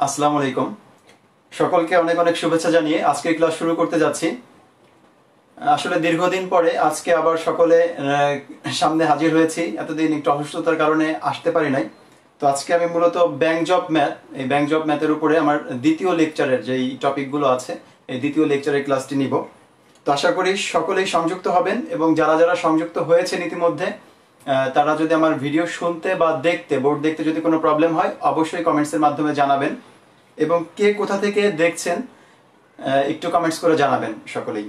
আসসালামু আলাইকুম। সকলকে অনেক অনেক শুভেচ্ছা জানিয়ে আজকে ক্লাস শুরু করতে যাচ্ছি। আসলে দীর্ঘদিন পরে আজকে আবার সকলে সামনে হাজির হয়েছি। এতদিন একটু অসুস্থতার কারণে আসতে পারি নাই। তো আজকে আমি মূলত ব্যাংক জব ম্যাথ, এই ব্যাংক জব ম্যাথের উপরে আমার দ্বিতীয় লেকচারের যেই টপিকগুলো আছে এই দ্বিতীয় লেকচারের ক্লাসটি নিব। তো আশা করি সকলেই সংযুক্ত হবেন এবং যারা যারা সংযুক্ত হয়েছেন ইতিমধ্যে তারা যদি আমার ভিডিও শুনতে বা দেখতে, বোর্ড দেখতে যদি কোনো প্রবলেম হয় অবশ্যই কমেন্টসের মাধ্যমে জানাবেন এবং কে কোথা থেকে দেখছেন একটু কমেন্টস করে জানাবেন সকলেই।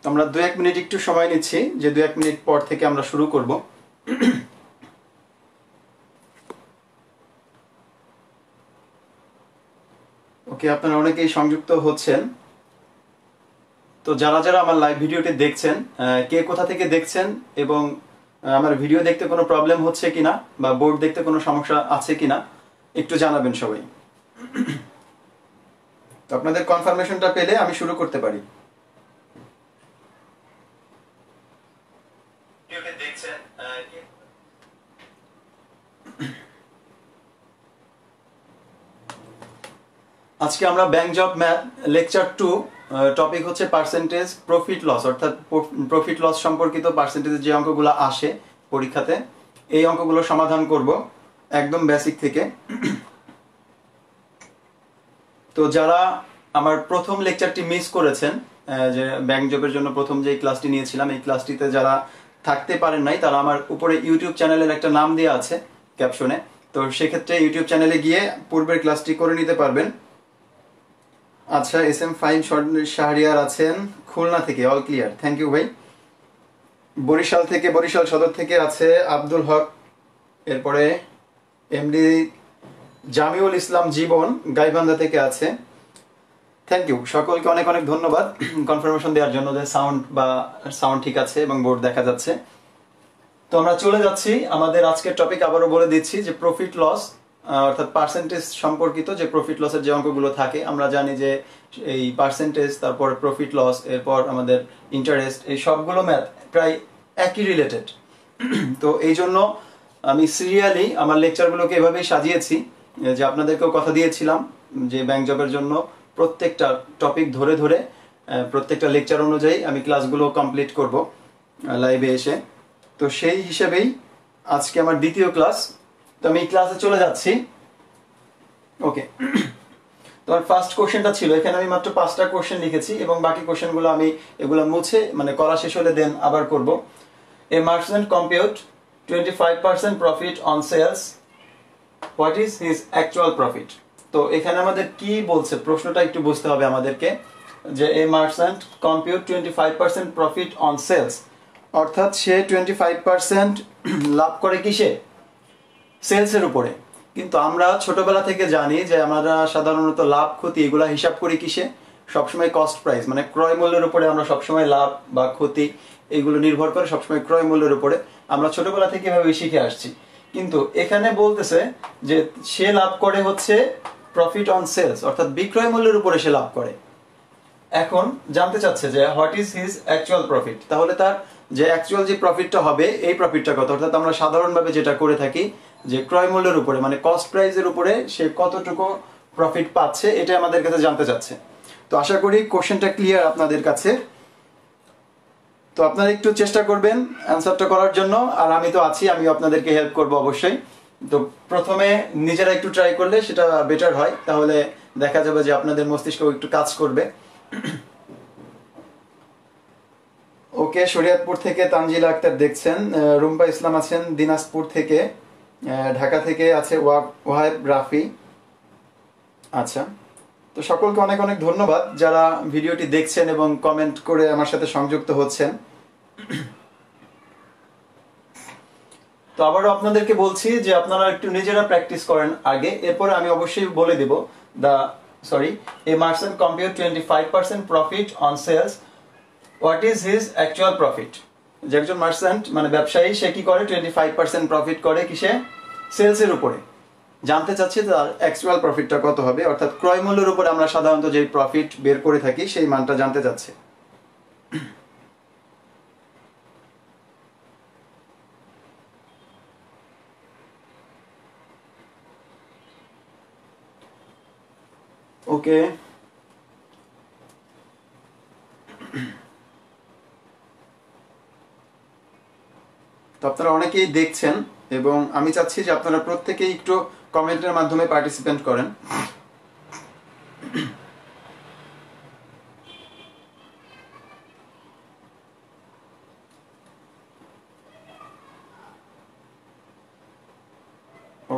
আমরা 2-1 মিনিট একটু সময় নিচ্ছি, যে 2-1 মিনিট পর থেকে আমরা শুরু করব। ওকে, আপনারা অনেকেই সংযুক্ত হচ্ছেন। তো যারা যারা আমার লাইভ ভিডিওটি দেখছেন, কে কোথা থেকে দেখছেন এবং আমার ভিডিও দেখতে কোনো প্রবলেম হচ্ছে কিনা বা বোর্ড দেখতে কোনো সমস্যা আছে কিনা একটু জানাবেন সবাই। তো আপনাদের কনফার্মেশনটা পেলে আমি শুরু করতে পারি। আজকে আমরা bank job math lecture 2 topic হচ্ছে পার্সেন্টেজ প্রফিট লস, অর্থাৎ প্রফিট লস সম্পর্কিত পার্সেন্টেজের যে অঙ্কগুলো আসে পরীক্ষাতে এই অঙ্কগুলো সমাধান করব একদম বেসিক থেকে। তো যারা আমার প্রথম লেকচারটি মিস করেছেন, যে ব্যাংক জবের জন্য প্রথম যে ক্লাসটি নিয়েছিলাম, এই ক্লাসটিতে যারা থাকতে পারেন নাই তারা আমার উপরে ইউটিউব চ্যানেলের একটা নাম দেওয়া আছে ক্যাপশনে, তো সেক্ষেত্রে ইউটিউব চ্যানেলে গিয়ে পূর্বের ক্লাসটি করে নিতে পারবেন। আচ্ছা, SM ফাইন শাহরিয়ার আছেন খুলনা থেকে, অল ক্লিয়ার, থ্যাংক ইউ ভাই। বরিশাল থেকে, বরিশাল সদর থেকে আছে আব্দুল হক, এরপরে এমডি জামিউল ইসলাম জীবন গাইবান্ধা থেকে আছে, থ্যাংক ইউ। সকলকে অনেক অনেক ধন্যবাদ কনফার্মেশন দেওয়ার জন্য যে সাউন্ড ঠিক আছে এবং বোর্ড দেখা যাচ্ছে। তো আমরা চলে যাচ্ছি আমাদের আজকের টপিক। আবারও বলে দিচ্ছি যে প্রফিট লস অর্থাৎ পার্সেন্টেজ সম্পর্কিত যে প্রফিট লসের যে অঙ্কগুলো থাকে, আমরা জানি যে এই পার্সেন্টেজ, তারপর প্রফিট লস, এরপর আমাদের ইন্টারেস্ট, এই সবগুলো ম্যাথ প্রায় একই রিলেটেড। তো এই জন্য আমি সিরিয়ালি আমার লেকচারগুলোকে এভাবেই সাজিয়েছি যে আপনাদেরকেও কথা দিয়েছিলাম যে ব্যাংক জবের জন্য প্রত্যেকটা টপিক ধরে ধরে প্রত্যেকটা লেকচার অনুযায়ী আমি ক্লাসগুলো কমপ্লিট করব লাইভে এসে। তো সেই হিসেবেই আজকে আমার দ্বিতীয় ক্লাস। তো আমি ক্লাসে চলে যাচ্ছি। ওকে, তোমার ফার্স্ট কোশ্চেনটা ছিল, এখানে আমি মাত্র 5টা কোশ্চেন লিখেছি এবং বাকি কোশ্চেনগুলো আমি এগুলো মুছে মানে করা শেষ হলে দেন আবার করব। A merchant compute 25% profit on sales, what is his actual profit. তো এখানে আমাদের কি বলছে, প্রশ্নটা একটু বুঝতে হবে আমাদেরকে, যে a merchant compute 25% profit on sales, অর্থাৎ সে 25% লাভ করে কিসে? সেলসের উপরে। কিন্তু আমরা ছোটবেলা থেকে জানি যে আমরা সাধারণত লাভ ক্ষতি এগুলা হিসাব করি কিসে? সবসময় কস্ট প্রাইস, মানে ক্রয় মূল্যের উপরে আমরা সবসময় লাভ বা ক্ষতি এগুলো নির্ভর করে সবসময় ক্রয় মূল্যের উপরে। আমরা ছোটবেলা থেকে এভাবে শিখে আসছি। কিন্তু এখানে বলতেছে যে সে লাভ করে হচ্ছে প্রফিট অন সেলস, অর্থাৎ বিক্রয় মূল্যের উপরে সে লাভ করে। এখন জানতে চাচ্ছে যে what is his actual profit. তাহলে তার যে অ্যাকচুয়াল যে প্রফিটটা হবে এই প্রফিটটা কত? অর্থাৎ আমরা সাধারণভাবে যেটা করে থাকি যে ক্রয় মূল্যের উপরে মানে কস্ট প্রাইসের উপরে সে কতটুকু প্রফিট পাচ্ছে, এটা আমাদের কাছে জানতে চাচ্ছে। তো আশা করি কোশ্চেনটা ক্লিয়ার আপনাদের কাছে। তো আপনারা একটু চেষ্টা করবেন অ্যান্সারটা করার জন্য, আর আমি তো আছি, আমি আপনাদেরকে হেল্প করব অবশ্যই। তো প্রথমে নিজেরা একটু ট্রাই করলে সেটা বেটার হয়, তাহলে দেখা যাবে যে আপনাদের মস্তিষ্ক একটু কাজ করবে। ওকে, শরীয়তপুর থেকে তানজিলা আক্তার দেখছেন, রুম্পা ইসলাম আছেন দিনাজপুর থেকে, ঢাকা থেকে আছে ওয়াহেব রাফি। আচ্ছা, তো সকলকে অনেক অনেক ধন্যবাদ যারা ভিডিওটি দেখছেন এবং কমেন্ট করে আমার সাথে সংযুক্ত হচ্ছেন। তো আবারও আপনাদেরকে বলছি যে আপনারা একটু নিজেরা প্র্যাকটিস করেন আগে, এরপরে আমি অবশ্যই বলে দেব a merchant compute 25% profit on sales, what is his actual profit. যে একজন মার্চেন্ট মানে ব্যবসায়ী, সে কি করে 25% প্রফিট করে কিসে? সেলসের উপরে। জানতে চাচ্ছি তার অ্যাকচুয়াল প্রফিটটা কত হবে, অর্থাৎ ক্রয় মূল্যের উপরে আমরা সাধারণত যে প্রফিট বের করে থাকি সেই মানটা জানতে চাচ্ছি। ওকে, তো আপনারা অনেকেই দেখছেন এবং আমি চাচ্ছি যে আপনারা প্রত্যেকেই একটু কমেন্টের মাধ্যমে পার্টিসিপেন্ট করেন।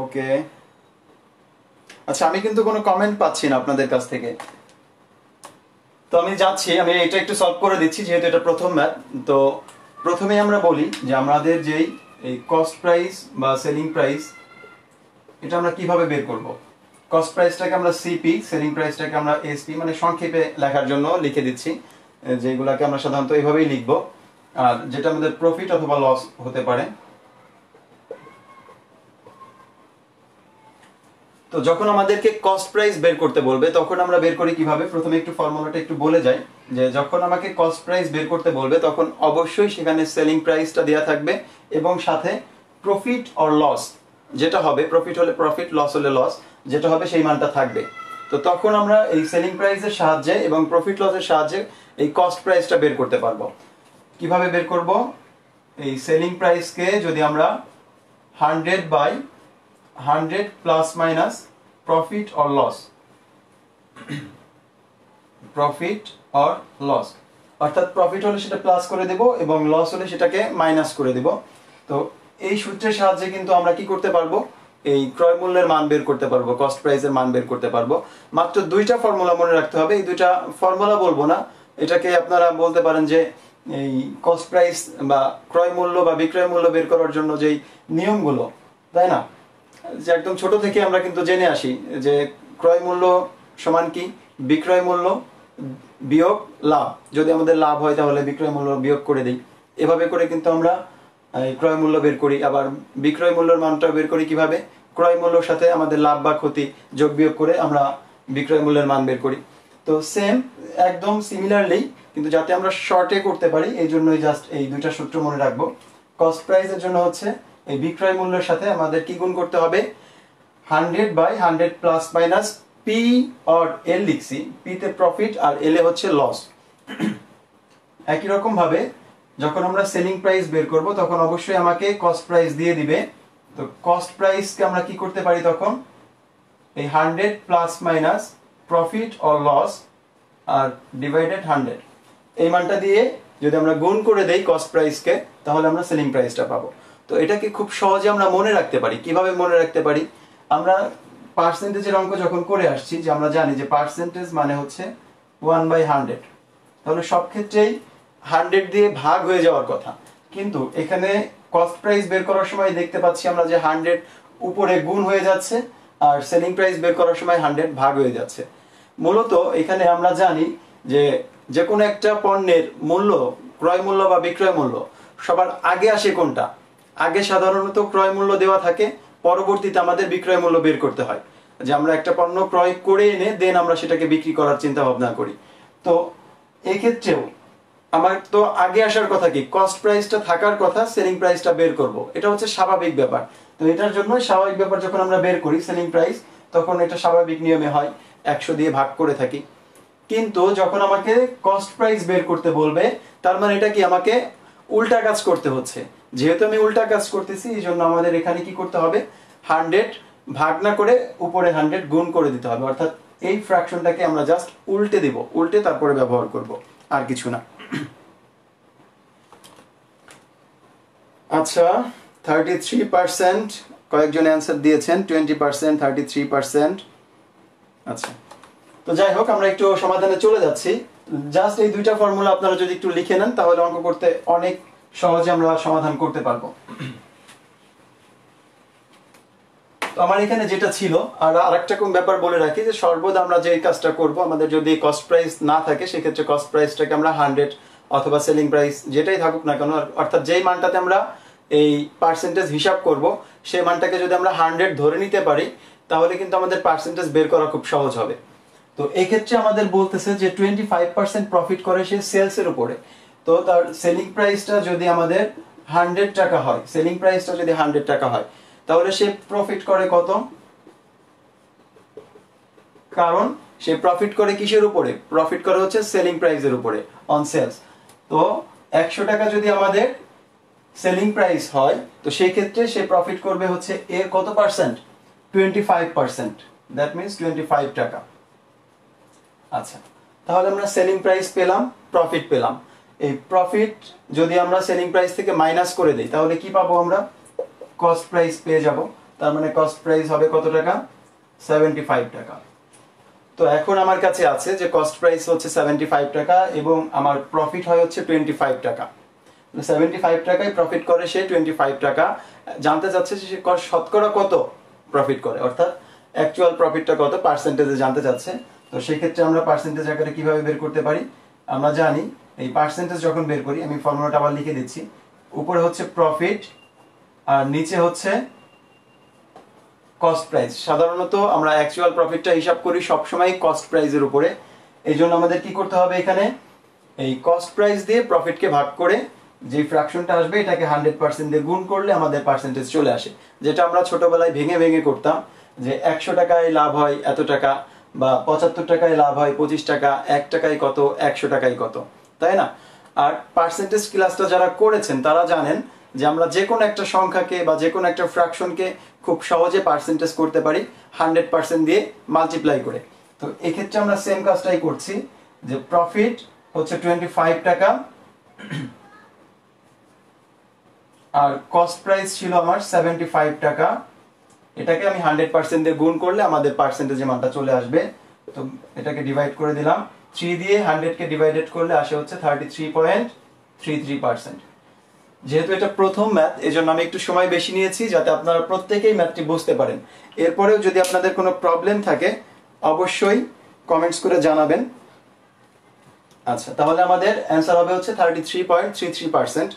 ওকে, আচ্ছা, আমি কিন্তু কোনো কমেন্ট পাচ্ছি না আপনাদের কাছ থেকে, তো আমি যাচ্ছি, আমি এটা একটু সলভ করে দিচ্ছি যেহেতু এটা প্রথম ম্যাথ। তো প্রথমেই আমরা বলি যে আমাদের যেই এই কস্ট প্রাইস বা সেলিং প্রাইস, এটা আমরা কিভাবে বের করব। কস্ট প্রাইসটাকে আমরা সিপি, সেলিং প্রাইসটাকে আমরা এসপি, মানে সংক্ষেপে লেখার জন্য লিখে দিচ্ছি, যেগুলোকে আমরা সাধারণত এইভাবেই লিখব। আর যেটা আমাদের প্রফিট অথবা লস হতে পারে। তো যখন আমাদেরকে কস্ট প্রাইস বের করতে বলবে তখন আমরা বের করি কিভাবে, প্রথমে একটু ফর্মুলাটা একটু বলে যাই। যে যখন আমাকে কস্ট প্রাইস বের করতে বলবে তখন অবশ্যই সেখানে সেলিং প্রাইসটা দেওয়া থাকবে এবং সাথে প্রফিট অর লস যেটা হবে, প্রফিট হলে প্রফিট, লস হলে লস, যেটা হবে সেই মানটা থাকবে। তো তখন আমরা এই সেলিং প্রাইসের সাহায্যে এবং প্রফিট লসের সাহায্যে এই কস্ট প্রাইসটা বের করতে পারবো। কিভাবে বের করব, এই সেলিং প্রাইসকে যদি আমরা 100/100 plus minus profit or loss, profit or loss, অর্থাৎ প্রফিট হলে সেটা প্লাস করে দেব এবং লস হলে সেটাকে মাইনাস করে দেব। তো এই সূত্রের সাহায্যে কিন্তু আমরা কি করতে পারবো, এই ক্রয় মূল্যের মান বের করতে পারবো, কস্ট প্রাইসের মান বের করতে পারবো। মাত্র দুইটা ফর্মুলা মনে রাখতে হবে, এই দুইটা ফর্মুলা বলবো না, এটাকে আপনারা বলতে পারেন যে এই কস্ট প্রাইস বা ক্রয় মূল্য বা বিক্রয় মূল্য বের করার জন্য যেই নিয়মগুলো, তাই না, যে একদম ছোট থেকে আমরা কিন্তু জেনে আসি যে ক্রয় মূল্য সমান কি, বিক্রয় মূল্য বিয়োগ লাভ, যদি আমাদের লাভ হয় তাহলে বিক্রয় মূল্য বিয়োগ করে দিই। এভাবে করে কিন্তু আমরা ক্রয় মূল্য বের করি। আবার বিক্রয় মূল্যের মানটা বের করি কিভাবে, ক্রয় মূল্যের সাথে আমাদের লাভ বা ক্ষতি যোগ বিয়োগ করে আমরা বিক্রয় মূল্যের মান বের করি। তো সেম একদম সিমিলারলি, কিন্তু যাতে আমরা শর্টে করতে পারি এই জন্যই জাস্ট এই দুইটা সূত্র মনে রাখবো। কস্ট প্রাইসের জন্য হচ্ছে এই বিক্রয় মূল্যের সাথে আমাদের কি গুণ করতে হবে, 100/100 প্লাস মাইনাস পি অর এল লিখছি, পি তে প্রফিট আর এল এ হচ্ছে লস। একই রকম ভাবে যখন আমরা সেলিং প্রাইস বের করব তখন অবশ্যই আমাকে কস্ট প্রাইস দিয়ে দিবে। তো কস্ট প্রাইসকে আমরা কি করতে পারি তখন, এই 100 plus minus profit or loss আর ডিভাইডেড 100, এই মানটা দিয়ে যদি আমরা গুণ করে দেই কস্ট প্রাইসকে তাহলে আমরা সেলিং প্রাইসটা পাবো। তো এটাকে খুব সহজে আমরা মনে রাখতে পারি। কিভাবে মনে রাখতে পারি, আমরা পার্সেন্টেজের অঙ্ক যখন করে আসছি, যে আমরা জানি যে পার্সেন্টেজ মানে হচ্ছে 1/100, তাহলে সব ক্ষেত্রেই 100 দিয়ে ভাগ হয়ে যাওয়ার কথা, কিন্তু এখানে কস্ট প্রাইস বের করার সময় দেখতে পাচ্ছি আমরা যে 100 উপরে গুণ হয়ে যাচ্ছে আর সেলিং প্রাইস বের করার সময় 100 ভাগ হয়ে যাচ্ছে। মূলত এখানে আমরা জানি যে যে কোনো একটা পণ্যের মূল্য, ক্রয় মূল্য বা বিক্রয় মূল্য সবার আগে আসে কোনটা, আগে সাধারণত ক্রয় মূল্য দেওয়া থাকে, পরবর্তীতে আমাদের বিক্রয় মূল্য বের করতে হয়। যে আমরা একটা পণ্য ক্রয় করে এনে দেন আমরা সেটাকে বিক্রি করার চিন্তা ভাবনা করি। তো এক্ষেত্রেও আমার তো আগে আসার কথা কি, কস্ট প্রাইসটা থাকার কথা, সেলিং প্রাইসটা বের করব, এটা হচ্ছে স্বাভাবিক ব্যাপার। তো এটার জন্য স্বাভাবিক ব্যাপার যখন আমরা বের করি সেলিং প্রাইস, তখন এটা স্বাভাবিক নিয়মে হয় 100 দিয়ে ভাগ করে থাকি। কিন্তু যখন আমাকে কস্ট প্রাইস বের করতে বলবে তার মানে এটা কি, আমাকে উল্টা কাজ করতে হচ্ছে। যেহেতু আমি উল্টা কাজ করতেছি এই জন্য আমাদের এখানে কি করতে হবে, 100 ভাগ না করে উপরে 100 গুণ করে দিতে হবে, অর্থাৎ এই ফ্র্যাকশনটাকে আমরা জাস্ট উল্টে দিব, উল্টে তারপরে ব্যবহার করব, আর কিছু না। আচ্ছা, 33% কয়েকজন অ্যান্সার দিয়েছেন, 20%, 33%। আচ্ছা, তো যাই হোক আমরা একটু সমাধানে চলে যাচ্ছি। জাস্ট এই দুইটা ফর্মুলা আপনারা যদি একটু লিখে নেন তাহলে অঙ্ক করতে অনেক সহজে আমরা সমাধান করতে পারবো। তো আমার এখানে যেটা ছিল, আর আরেকটা কোন ব্যাপার বলে রাখি যে সর্বদা আমরা যে কাজটা করব, আমাদের যদি কস্ট প্রাইস না থাকে সেক্ষেত্রে কস্ট প্রাইসটাকে আমরা 100 অথবা সেলিং প্রাইস যেটাই থাকুক না কেন, অর্থাৎ যেই মানটাতে আমরা এই পার্সেন্টেজ হিসাব করব সেই মানটাকে যদি আমরা 100 ধরে নিতে পারি তাহলে কিন্তু আমাদের পার্সেন্টেজ বের করা খুব সহজ হবে। তো এই ক্ষেত্রে আমাদের বলতেছে যে 25% প্রফিট করে সে সেলস এর উপরে। তো তার সেলিং প্রাইসটা যদি আমাদের 100 টাকা হয়, সেলিং প্রাইসটা যদি 100 টাকা হয়, তাহলে সে প্রফিট করে কত? কারণ সে প্রফিট করে কিসের উপরে? প্রফিট করে হচ্ছে সেলিং প্রাইসের উপরে, অন সেলস। তো 100 টাকা যদি আমাদের সেলিং প্রাইস হয়, তো সেই ক্ষেত্রে সে প্রফিট করবে হচ্ছে এর কত পার্সেন্ট? 25%। দ্যাট মিন্স 25 টাকা। আচ্ছা, তাহলে আমরা সেলিং প্রাইস পেলাম, প্রফিট পেলাম। এই প্রফিট যদি আমরা সেলিং প্রাইস থেকে মাইনাস করে দেই, তাহলে কি পাবো আমরা? কস্ট প্রাইস পেয়ে যাব। তার মানে কস্ট প্রাইস হবে কত টাকা? 75 টাকা। তো এখন আমার কাছে আছে যে কস্ট প্রাইস হচ্ছে 75 টাকা এবং আমার প্রফিট হয় হচ্ছে 25 টাকা। 75 টাকায় প্রফিট করে সে 25 টাকা। জানতে চাচ্ছে যে সে শতকরা কত প্রফিট করে, অর্থাৎ অ্যাকচুয়াল প্রফিটটা কত পার্সেন্টেজে জানতে চাচ্ছে। তো সেই ক্ষেত্রে আমরা পার্সেন্টেজ আকারে কিভাবে বের করতে পারি? আমরা জানি এই পার্সেন্টেজ যখন বের করি, আমি ফর্মুলাটা আবার লিখে দিচ্ছি। উপরে হচ্ছে প্রফিট আর নিচে হচ্ছে কস্ট প্রাইস। সাধারণত আমরা অ্যাকচুয়াল প্রফিটটা হিসাব করি সবসময় কস্ট প্রাইসের উপরে। এই জন্য আমাদের কি করতে হবে? এখানে এই কস্ট প্রাইস দিয়ে প্রফিটকে ভাগ করে যে ফ্র্যাকশনটা আসবে এটাকে 100% দিয়ে গুণ করলে আমাদের পার্সেন্টেজ চলে আসে, যেটা আমরা ছোটবেলায় ভেঙে ভেঙে করতাম যে 100 টাকায় লাভ হয় এত টাকা, বা 75 টাকায় লাভ হয় 25 টাকা, 1 টাকায় কত, 100 টাকায় কত, তাই না? আর পার্সেন্টেজ ক্লাসটা যারা করেছেন তারা জানেন যে আমরা যে কোনো একটা সংখ্যাকে বা যে কোনো একটা ফ্র্যাকশনকে খুব সহজে পার্সেন্টেজ করতে পারি 100% দিয়ে মাল্টিপ্লাই করে। তো এক্ষেত্রে আমরা সেম কাজটাই করছি, যে প্রফিট হচ্ছে 25 টাকা আর কস্ট প্রাইস ছিল আমার 75 টাকা। এটাকে আমি 100% দিয়ে গুণ করলে আমাদের পার্সেন্টেজের মানটা চলে আসবে। তো এটাকে ডিভাইড করে দিলাম, 3 দিয়ে 100 কে ডিভাইডেড করলে আসে হচ্ছে 33.33%। যেহেতু এটা প্রথম ম্যাথ, এজন্য আমি একটু সময় বেশি নিয়েছি যাতে আপনারা প্রত্যেকেই ম্যাথটি বুঝতে পারেন। এরপরেও যদি আপনাদের কোনো প্রবলেম থাকে অবশ্যই কমেন্টস করে জানাবেন। আচ্ছা, তাহলে আমাদের অ্যান্সার হবে হচ্ছে 33.33%।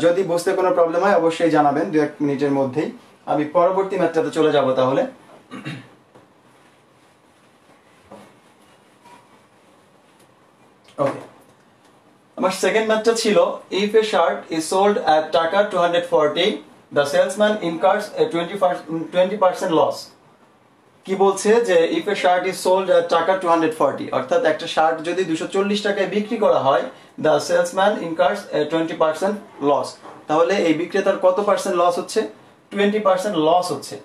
যদি বুঝতে কোনো প্রবলেম হয় অবশ্যই জানাবেন 2-1 মিনিটের মধ্যেই। আমি পরবর্তী ম্যাথটাতে চলে যাব তাহলে। ওকে, আমার সেকেন্ড ম্যাথটা ছিল if a shirt is sold at টাকা 240, the salesman incurs a 20% loss। কি বলছে যে if a shirt is sold at টাকা 240, অর্থাৎ একটা শার্ট যদি 240 টাকায় বিক্রি করা হয়, the salesman incurs a 20% loss। তাহলে এই বিক্রেতার কত পার্সেন্ট লস হচ্ছে? 20% লস হচ্ছে।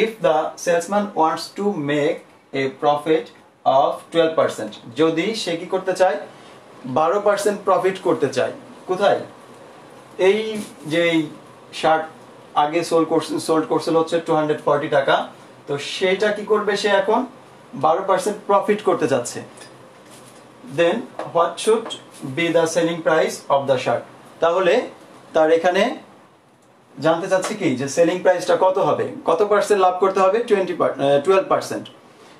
if the salesman wants to make a profit of 12%, যদি সে কি করতে চায়? 12% প্রফিট করতে চায়। কোথায়? এই যে শার্ট আগে সোল্ড করছিল হচ্ছে 240 টাকা, তো সেটা কি করবে? সে এখন 12% প্রফিট করতে যাচ্ছে। Then what should be the selling price of the shirt? তাহলে তার এখানে জানতে চাচ্ছে কি যে সেলিং প্রাইসটা কত হবে, কত পার্সেন্ট লাভ করতে হবে? 12%।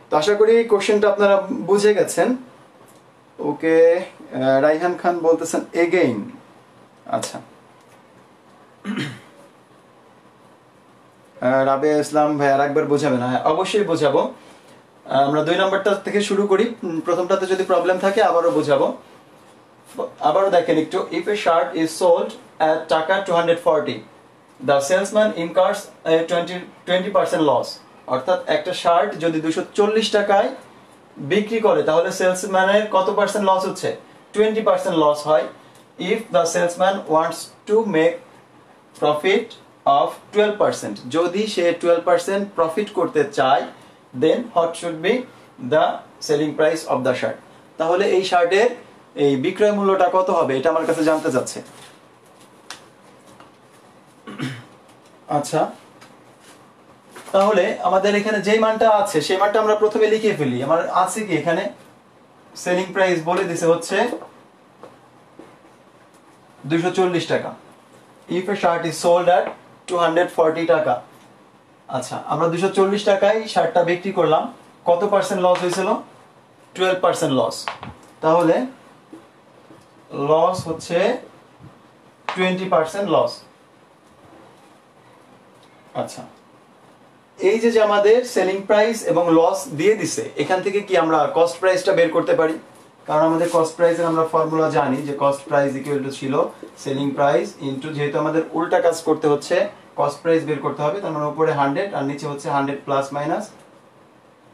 তো আশা করি কোশ্চেনটা আপনারা বুঝে গেছেন। ওকে, রাইহান খান বলতেছেন এগেইন। আচ্ছা, রাবিয়া ইসলাম ভাই আরেকবার বোঝাবেন? হ্যাঁ, অবশ্যই বোঝাবো। আমরা 2 নম্বরটা থেকে শুরু করি। প্রথমটাতে যদি প্রবলেম থাকে আবারও বোঝাবো। আবারও দেখেন একটু। if a shirt is sold at টাকা 240, the salesman incurs a 20% loss। অর্থাৎ একটা শার্ট যদি 240 টাকায় বিক্রি করে তাহলে সেলসম্যানের কত পার্সেন্ট লস হচ্ছে? 20% লস হয়। if the salesman wants to make profit of 12%, যদি সে 12% প্রফিট করতে চায়, then what should be the selling price of the shirt? তাহলে এই শার্টের এই বিক্রয় মূল্যটা কত হবে এটা আমার কাছে জানতে চাচ্ছে। আচ্ছা, তাহলে আমাদের এখানে যে মানটা আছে সেই মানটা আমরা প্রথমে লিখে ফেলি। আমার আছে কি এখানে? সেলিং প্রাইস বলে দিছে হচ্ছে 240 টাকা। if a shirt is sold at 240 টাকা। আচ্ছা, আমরা 240 টাকায় শার্টটা বিক্রি করলাম, কত পার্সেন্ট লস হয়েছিল? 12% লস। তাহলে লস হচ্ছে 20% লস। আচ্ছা, এই যে আমাদের সেলিং প্রাইস এবং লস দিয়ে দিছে, এখান থেকে কি আমরা কস্ট প্রাইসটা বের করতে পারি? কারণ আমাদের কস্ট প্রাইসের আমরা ফর্মুলা জানি যে কস্ট প্রাইস ইকুয়াল টু ছিল সেলিং প্রাইস ইনটু, যেহেতু আমাদের উল্টা কাজ করতে হচ্ছে কস্ট প্রাইস বের করতে হবে, তার মানে উপরে 100 আর নিচে হচ্ছে 100 plus minus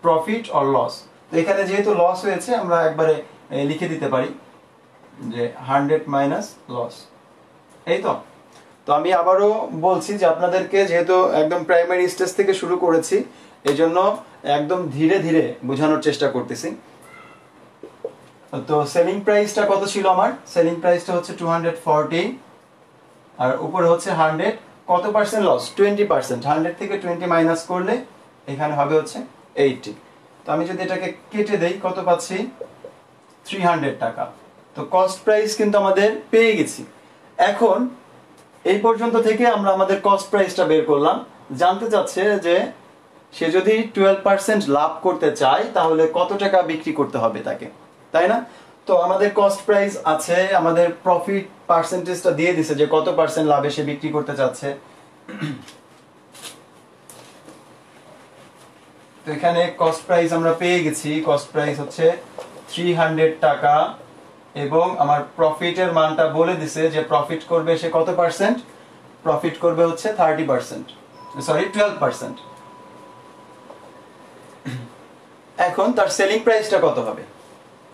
profit or loss. তো এখানে যেহেতু লস হয়েছে আমরা একবারে লিখে দিতে পারি যে 100 মাইনাস লস। এই তো আমি আবারও বলছি যে আপনাদেরকে যেহেতু একদম প্রাইমারি স্টেজ থেকে শুরু করেছি, এই জন্য একদম ধীরে ধীরে বোঝানোর চেষ্টা করতেছি। তো সেলিং প্রাইসটা কত ছিল আমার? সেলিং প্রাইসটা হচ্ছে 240 আর উপরে হচ্ছে 100। কত পার্সেন্ট লস? 20%। 100 থেকে 20 মাইনাস করলে এখানে হবে হচ্ছে 80। তো আমি যদি এটাকে কেটে দেই কত পাচ্ছি? 300 টাকা। তো কস্ট প্রাইস কিন্তু আমাদের পেয়ে গেছি। এখন এই পর্যন্ত থেকে আমরা আমাদের কস্ট প্রাইসটা বের করলাম। জানতে চাচ্ছে যে সে যদি 12% লাভ করতে চায় তাহলে কত টাকা বিক্রি করতে হবে তাকে, তাই না? তো আমাদের কস্ট প্রাইস আছে, আমাদের প্রফিট পার্সেন্টেজটা দিয়ে দিছে যে কত পার্সেন্ট লাভে সে বিক্রি করতে চাচ্ছে। তো এখানে কস্ট প্রাইস আমরা পেয়ে গেছি, কস্ট প্রাইস হচ্ছে 300 টাকা এবং আমার প্রফিটের মানটা বলে দিছে যে প্রফিট করবে সে কত পার্সেন্ট? প্রফিট করবে হচ্ছে 30%, সরি 12%। এখন তার সেলিং প্রাইসটা কত হবে?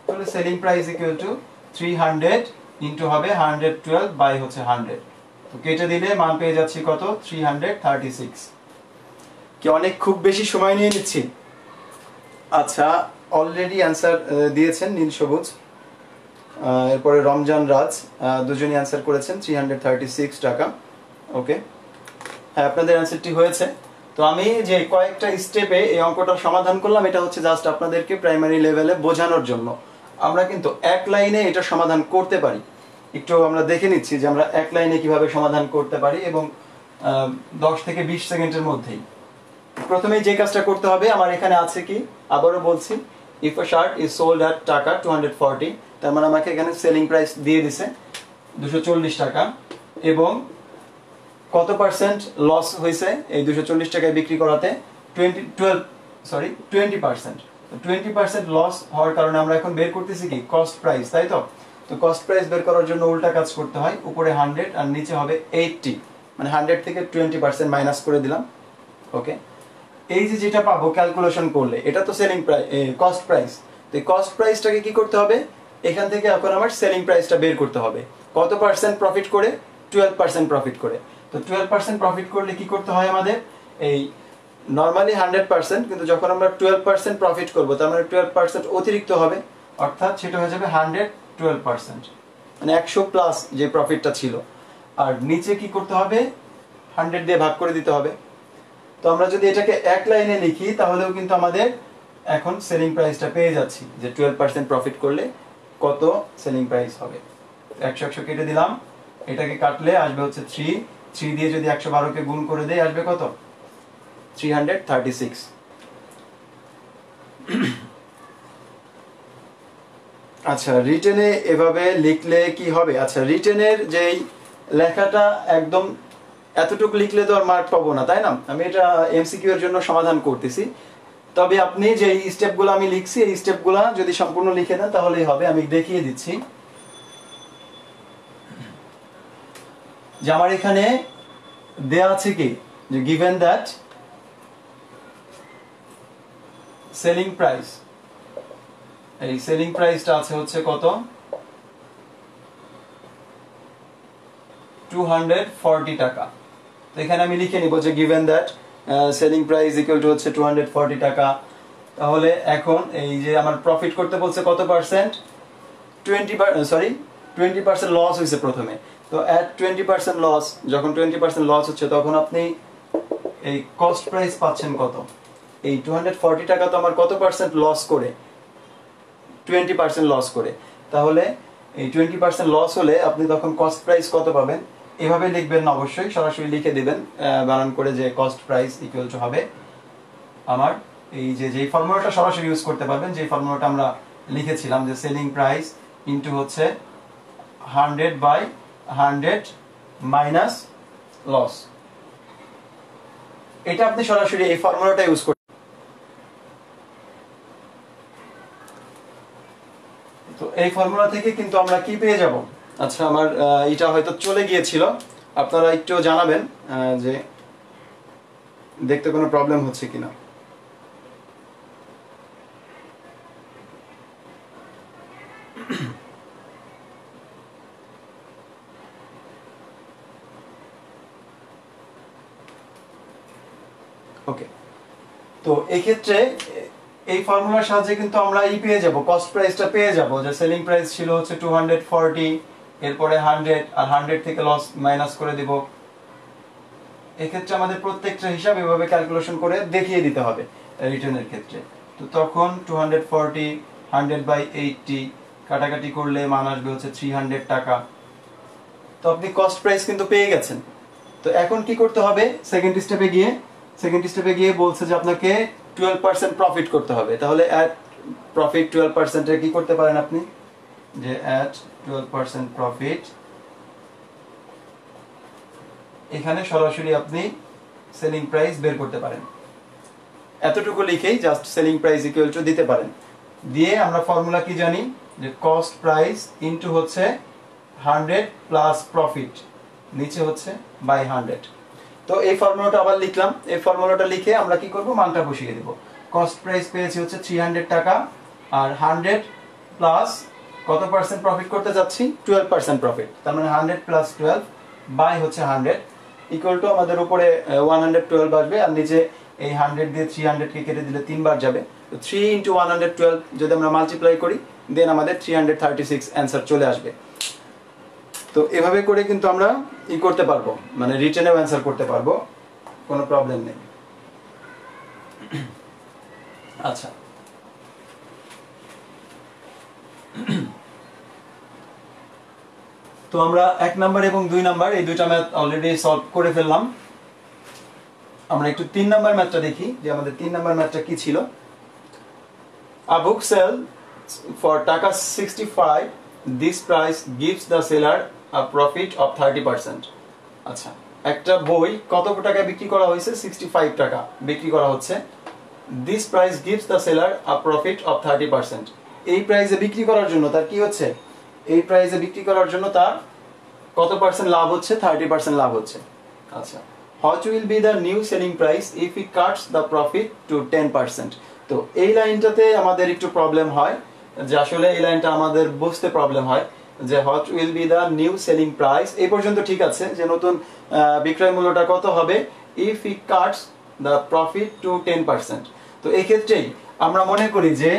তাহলে selling price equal two 300 into হবে 112 বাই হচ্ছে 100। তো কেটে দিলে মান পেয়ে যাচ্ছি কত? 336। কি অনেক খুব বেশি সময় নিয়ে নিচ্ছি? আচ্ছা, অলরেডি অ্যান্সার দিয়েছেন নীল সবুজ, এরপরে রমজান রাজ, দুজনই অ্যান্সার করেছেন 336 টাকা। ওকে, হ্যাঁ আপনাদের অ্যান্সারটি হয়েছে। তো আমি যে কয়েকটা স্টেপে এই অঙ্কটা সমাধান করলাম এটা হচ্ছে জাস্ট আপনাদেরকে প্রাইমারি লেভেলে বোঝানোর জন্য। আমরা কিন্তু এক লাইনে এটা সমাধান করতে পারি। একটু আমরা দেখে নিচ্ছি যে আমরা এক লাইনে কিভাবে সমাধান করতে পারি এবং 10 থেকে 20 সেকেন্ডের মধ্যেই। প্রথমেই যে কাজটা করতে হবে, আমার এখানে আছে কি, আবারও বলছি, if a shirt is sold at টাকা 240, তার মানে আমাকে এখানে সেলিং প্রাইস দিয়ে দিছে 240 টাকা এবং কত পার্সেন্ট লস হয়েছে এই 240 টাকায় বিক্রি করাতে? 20%। 20% লস হওয়ার কারণে আমরা এখন বের করতেছি কি? কস্ট প্রাইস, তাই তো? তো কস্ট প্রাইস বের করার জন্য উল্টা কাজ করতে হয়, উপরে 100 আর নিচে হবে 80, মানে 100 থেকে 20% মাইনাস করে দিলাম। ওকে, এই যে যেটা পাবো ক্যালকুলেশন করলে এটা তো সেলিং প্রাইস, কস্ট প্রাইস। তো এই কস্ট প্রাইসটাকে কি করতে হবে? এখান থেকে এখন আমার সেলিং প্রাইসটা বের করতে হবে। কত পার্সেন্ট প্রফিট করে? 12% প্রফিট করে। তো 12% প্রফিট করলে কি করতে হয় আমাদের? এই নরমালি 100%, কিন্তু যখন আমরা 12% প্রফিট করব তার মানে 12% অতিরিক্ত হবে, অর্থাৎ সেটা হয়ে যাবে 112%, মানে 100 প্লাস যে প্রফিটটা ছিল। আর নিচে কি করতে হবে? 100 দিয়ে ভাগ করে দিতে হবে। তো আমরা যদি এটাকে এক লাইনে লিখি তাহলেও কিন্তু আমাদের এখন সেলিং প্রাইসটা পেয়ে যাচ্ছি যে 12% প্রফিট করলে কত সেলিং প্রাইস হবে। 100 কেটে দিলাম, এটাকে কাটলে আসবে হচ্ছে 3 দিয়ে যদি 112 কে গুণ করে দেই আসবে কত? 336। আচ্ছা, রিটেনে এভাবে লিখলে কি হবে? আচ্ছা, রিটেনের যেই লেখাটা একদম এতটুকু লিখলে তো আর মার্ক পাবো না, তাই না? আমি এটা এমসিকিউ এর জন্য সমাধান করতেছি। তবে আপনি যে স্টেপগুলো আমি লিখছি এই স্টেপগুলো যদি সম্পূর্ণ লিখে দেন তাহলেই হবে। আমি দেখিয়ে দিচ্ছি যে আমার এখানে দেয়া আছে কি, যে গিভেন দ্যাট সেলিং প্রাইস, এই সেলিং প্রাইসটা আছে হচ্ছে কত? 240 টাকা। তো এখানে আমি লিখে নিব যে given that selling price equal two হচ্ছে 240 টাকা। তাহলে এখন এই যে আমার প্রফিট করতে বলছে কত পার্সেন্ট? 20% লস হয়েছে প্রথমে। তো এট 20% লস, যখন 20% লস হচ্ছে তখন আপনি এই কস্ট প্রাইস পাচ্ছেন কত? এই 240 টাকা তো আমার কত পার্সেন্ট লস করে? 20% লস করে। তাহলে এই 20% লস হলে আপনি তখন কস্ট প্রাইস কত পাবেন? এভাবে লিখবেন না, অবশ্যই সরাসরি লিখে দিবেন বানান করে যে কস্ট প্রাইস ইকুয়াল টু হবে আমার এই যে ফর্মুলাটা সরাসরি ইউজ করতে পারবেন, যে ফর্মুলাটা আমরা লিখেছিলাম যে সেলিং প্রাইস ইনটু হচ্ছে 100/100 মাইনাস লস। এটা আপনি সরাসরি এই ফর্মুলাটা ইউজ করতে। তো এই ফর্মুলা থেকে কিন্তু আমরা কি পেয়ে যাব? আচ্ছা, আমার এটা হয়তো চলে গিয়েছিল, আপনারা একটু জানাবেন যে দেখতে কোনো প্রবলেম হচ্ছে কিনা। ওকে, তো এই ক্ষেত্রে এই ফর্মুলার সাহায্যে কিন্তু আমরা পেয়ে যাব, কস্ট প্রাইসটা পেয়ে যাব, যে সেলিং প্রাইস ছিল হচ্ছে 240, এরপরে 100, আর 100 থেকে লস মাইনাস করে দিব। এই ক্ষেত্রে আমাদের প্রত্যেকটা হিসাব এভাবে ক্যালকুলেশন করে দেখিয়ে দিতে হবে রিটার্নের ক্ষেত্রে। তো তখন 240 100/80 কাটাকাটি করলে মান আসবে হচ্ছে 300 টাকা। তো আপনি কস্ট প্রাইস কিন্তু পেয়ে গেছেন। তো এখন কি করতে হবে? সেকেন্ড স্টেপে গিয়ে বলছে যে আপনাকে 12% প্রফিট করতে হবে। তাহলে অ্যাট প্রফিট 12% এর কি করতে পারেন আপনি, যে অ্যাট 12% প্রফিট, এখানে সরাসরি আপনি সেলিং প্রাইস বের করতে পারেন। এতটুকু লিখেই just selling price equal to দিতে পারেন। দিয়ে আমরা ফর্মুলা কি জানি, যে কস্ট প্রাইস ইনটু হচ্ছে 100 প্লাস প্রফিট, নিচে হচ্ছে বাই 100। তো এই ফর্মুলাটা আবার লিখলাম। এই ফর্মুলাটা লিখে আমরা কি করব, মানটা বসিয়ে দেব। কস্ট প্রাইস পেয়েছি হচ্ছে 300 টাকা, আর 100 প্লাস কত পার্সেন্ট প্রফিট করতে যাচ্ছি, 12% প্রফিট। তার মানে 100 প্লাস 12 বাই হচ্ছে 100 ইকুয়াল টু আমাদের উপরে 112 আসবে, আর নিচে এই 100 দিয়ে 300 কে কেটে দিলে 3 বার যাবে। তো 3 × 112 যদি আমরা মাল্টিপ্লাই করি, দেন আমাদের 336 অ্যান্সার চলে আসবে। তো এভাবে করে কিন্তু আমরা করতে পারবো, মানে রিটেনেও অ্যান্সার করতে পারবো, কোনো প্রবলেম নেই। আচ্ছা, তো আমরা 1 নাম্বার এবং 2 নাম্বার এই দুইটা ম্যাথ অলরেডি সলভ করে ফেললাম। আমরা একটু 3 নাম্বার ম্যাথটা দেখি, যে আমাদের 3 নাম্বার ম্যাথটা কি ছিল। A book sell for টাকা 65, this price gives the seller a profit of 30%. আচ্ছা, একটা বই কত টাকায় বিক্রি করা হয়েছে, 65 টাকা বিক্রি করা হচ্ছে। This price gives the seller a profit of 30%. এই প্রাইসে বিক্রি করার জন্য তার কি হচ্ছে, এই প্রাইসে বিক্রি করার জন্য তার কত পার্সেন্ট লাভ হচ্ছে, 30% লাভ হচ্ছে। আচ্ছা, what will be the new selling price if he cuts the profit to 10%? তো এই লাইনটাতে আমাদের একটু প্রবলেম হয়, যে আসলে এই লাইনটা আমাদের বুঝতে প্রবলেম হয়, যে what will be the new selling price। এই পর্যন্ত ঠিক আছে, যে নতুন বিক্রয় মূল্যটা কত হবে if he cuts the profit to 10%। তো এই ক্ষেত্রেই আমরা মনে করি যে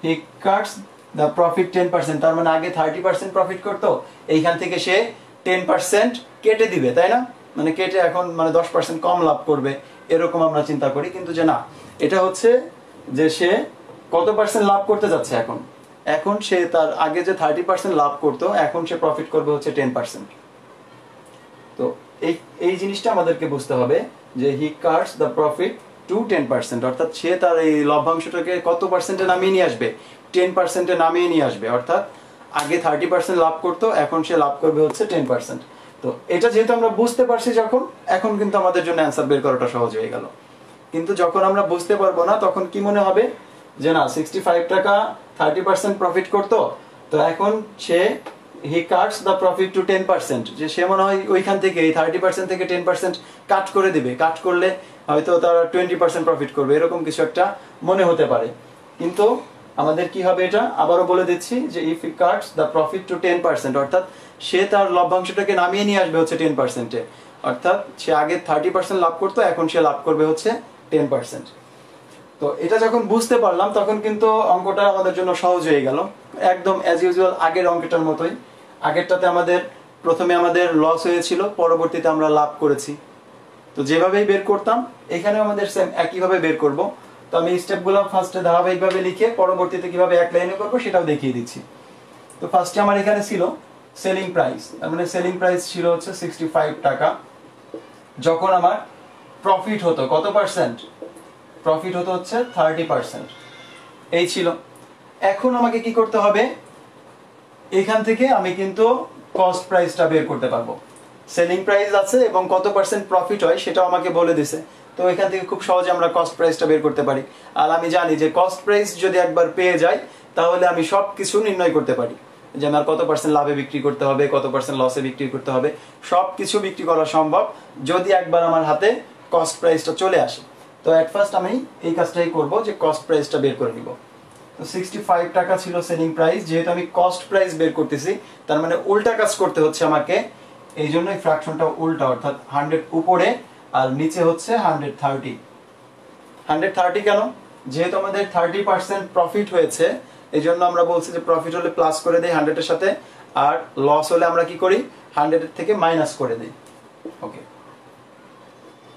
he cuts the profit 10%, তার মানে আগে 30% প্রফিট করতো, এইখান থেকে সে 10% কেটে দিবে, তাই না? মানে কেটে এখন মানে 10% কম লাভ করবে, এরকম আমরা চিন্তা করি। কিন্তু যে না, এটা হচ্ছে যে সে কত পার্সেন্ট লাভ করতে যাচ্ছে এখন, এখন সে তার আগে যে 30% লাভ করতো, এখন সে প্রফিট করবে হচ্ছে 10%। তো এই জিনিসটা আমাদেরকে বুঝতে হবে, যে হি কাটস দ্য প্রফিট টু 10%, অর্থাৎ সে তার এই লভ্যাংশটাকে কত পার্সেন্টে নামিয়ে নিয়ে আসবে, 10%-এ নামিয়ে নিয়ে আসবে। অর্থাৎ আগে 30% লাভ করতো, এখন সে লাভ করবে হচ্ছে 10%। তো এটা যেহেতু আমরা বুঝতে পারছি যখন, এখন কিন্তু আমাদের জন্য অ্যান্সার বের করাটা সহজ হয়ে গেল। কিন্তু যখন আমরা বুঝতে পারবো না, তখন কি মনে হবে, যে না 65 টাকা 30% প্রফিট করতো, তো এখন সে হি কাটস দ্য প্রফিট টু 10%, যে সে মনে হয় ওইখান থেকে এই 30% থেকে 10% কাট করে দিবে, কাট করলে হয়তো তারা 20% প্রফিট করবে, এরকম কিছু একটা মনে হতে পারে। কিন্তু আমাদের কি হবে, এটা আবারও বলে দিচ্ছি, যে if he cuts the profit to 10%, অর্থাৎ সে তার লভ্যাংশটাকে নামিয়ে নিয়ে আসবে হচ্ছে 10%-এ। অর্থাৎ সে আগে 30% লাভ করতো, এখন সে লাভ করবে হচ্ছে 10%। তো এটা যখন বুঝতে পারলাম, তখন কিন্তু অঙ্কটা আমাদের জন্য সহজ হয়ে গেল, একদম অ্যাজ ইউজুয়াল আগের অঙ্কটার মতোই। আগেরটাতে আমাদের প্রথমে আমাদের লস হয়েছিল, পরবর্তীতে আমরা লাভ করেছি। তো যেভাবেই বের করতাম, এখানে আমাদের সেম একইভাবে বের করব। তো আমি স্টেপগুলো ফার্স্টে ধারাবাহিকভাবে লিখে পরবর্তীতে কিভাবে এক লাইনে করবো সেটাও দেখিয়ে দিচ্ছি। তো ফার্স্টে আমার এখানে ছিল সেলিং প্রাইস, তার মানে সেলিং প্রাইস ছিল হচ্ছে 65 টাকা। যখন আমার প্রফিট হতো কত পার্সেন্ট, প্রফিট হতো হচ্ছে 30%, এই ছিল। এখন আমাকে কি করতে হবে, এখান থেকে আমি কিন্তু কস্ট প্রাইসটা বের করতে পারবো। সেলিং প্রাইস আছে এবং কত পার্সেন্ট প্রফিট হয় সেটাও আমাকে বলে দিছে। তো এখান থেকে খুব সহজে আমরা কস্ট প্রাইসটা বের করতে পারি। আর আমি জানি যে কস্ট প্রাইস যদি একবার পেয়ে যাই, তাহলে আমি সব কিছু নির্ণয় করতে পারি। যে আমার কত পার্সেন্ট লাভে বিক্রি করতে হবে, কত পার্সেন্ট লসে বিক্রি করতে হবে, সব কিছু বিক্রি করা সম্ভব যদি একবার আমার হাতে কস্ট প্রাইসটা চলে আসে। তো এট ফার্স্ট আমি এই কাজটাই করব যে কস্ট প্রাইসটা বের করে নিব। তো 65 টাকা ছিল সেলিং প্রাইস, যেহেতু আমি কস্ট প্রাইস বের করতেছি তার মানে উল্টা কাজ করতে হচ্ছে আমাকে, এই জন্যই ফ্র্যাকশনটা উল্টা, অর্থাৎ 100 উপরে আর নিচে হচ্ছে 130। 130 কেন? যেহেতু আমাদের 30% প্রফিট হয়েছে, এই জন্য আমরা বলছি যে প্রফিট হলে প্লাস করে দেই 100 এর সাথে, আর লস হলে আমরা কি করি 100 এর থেকে মাইনাস করে দিই। ওকে,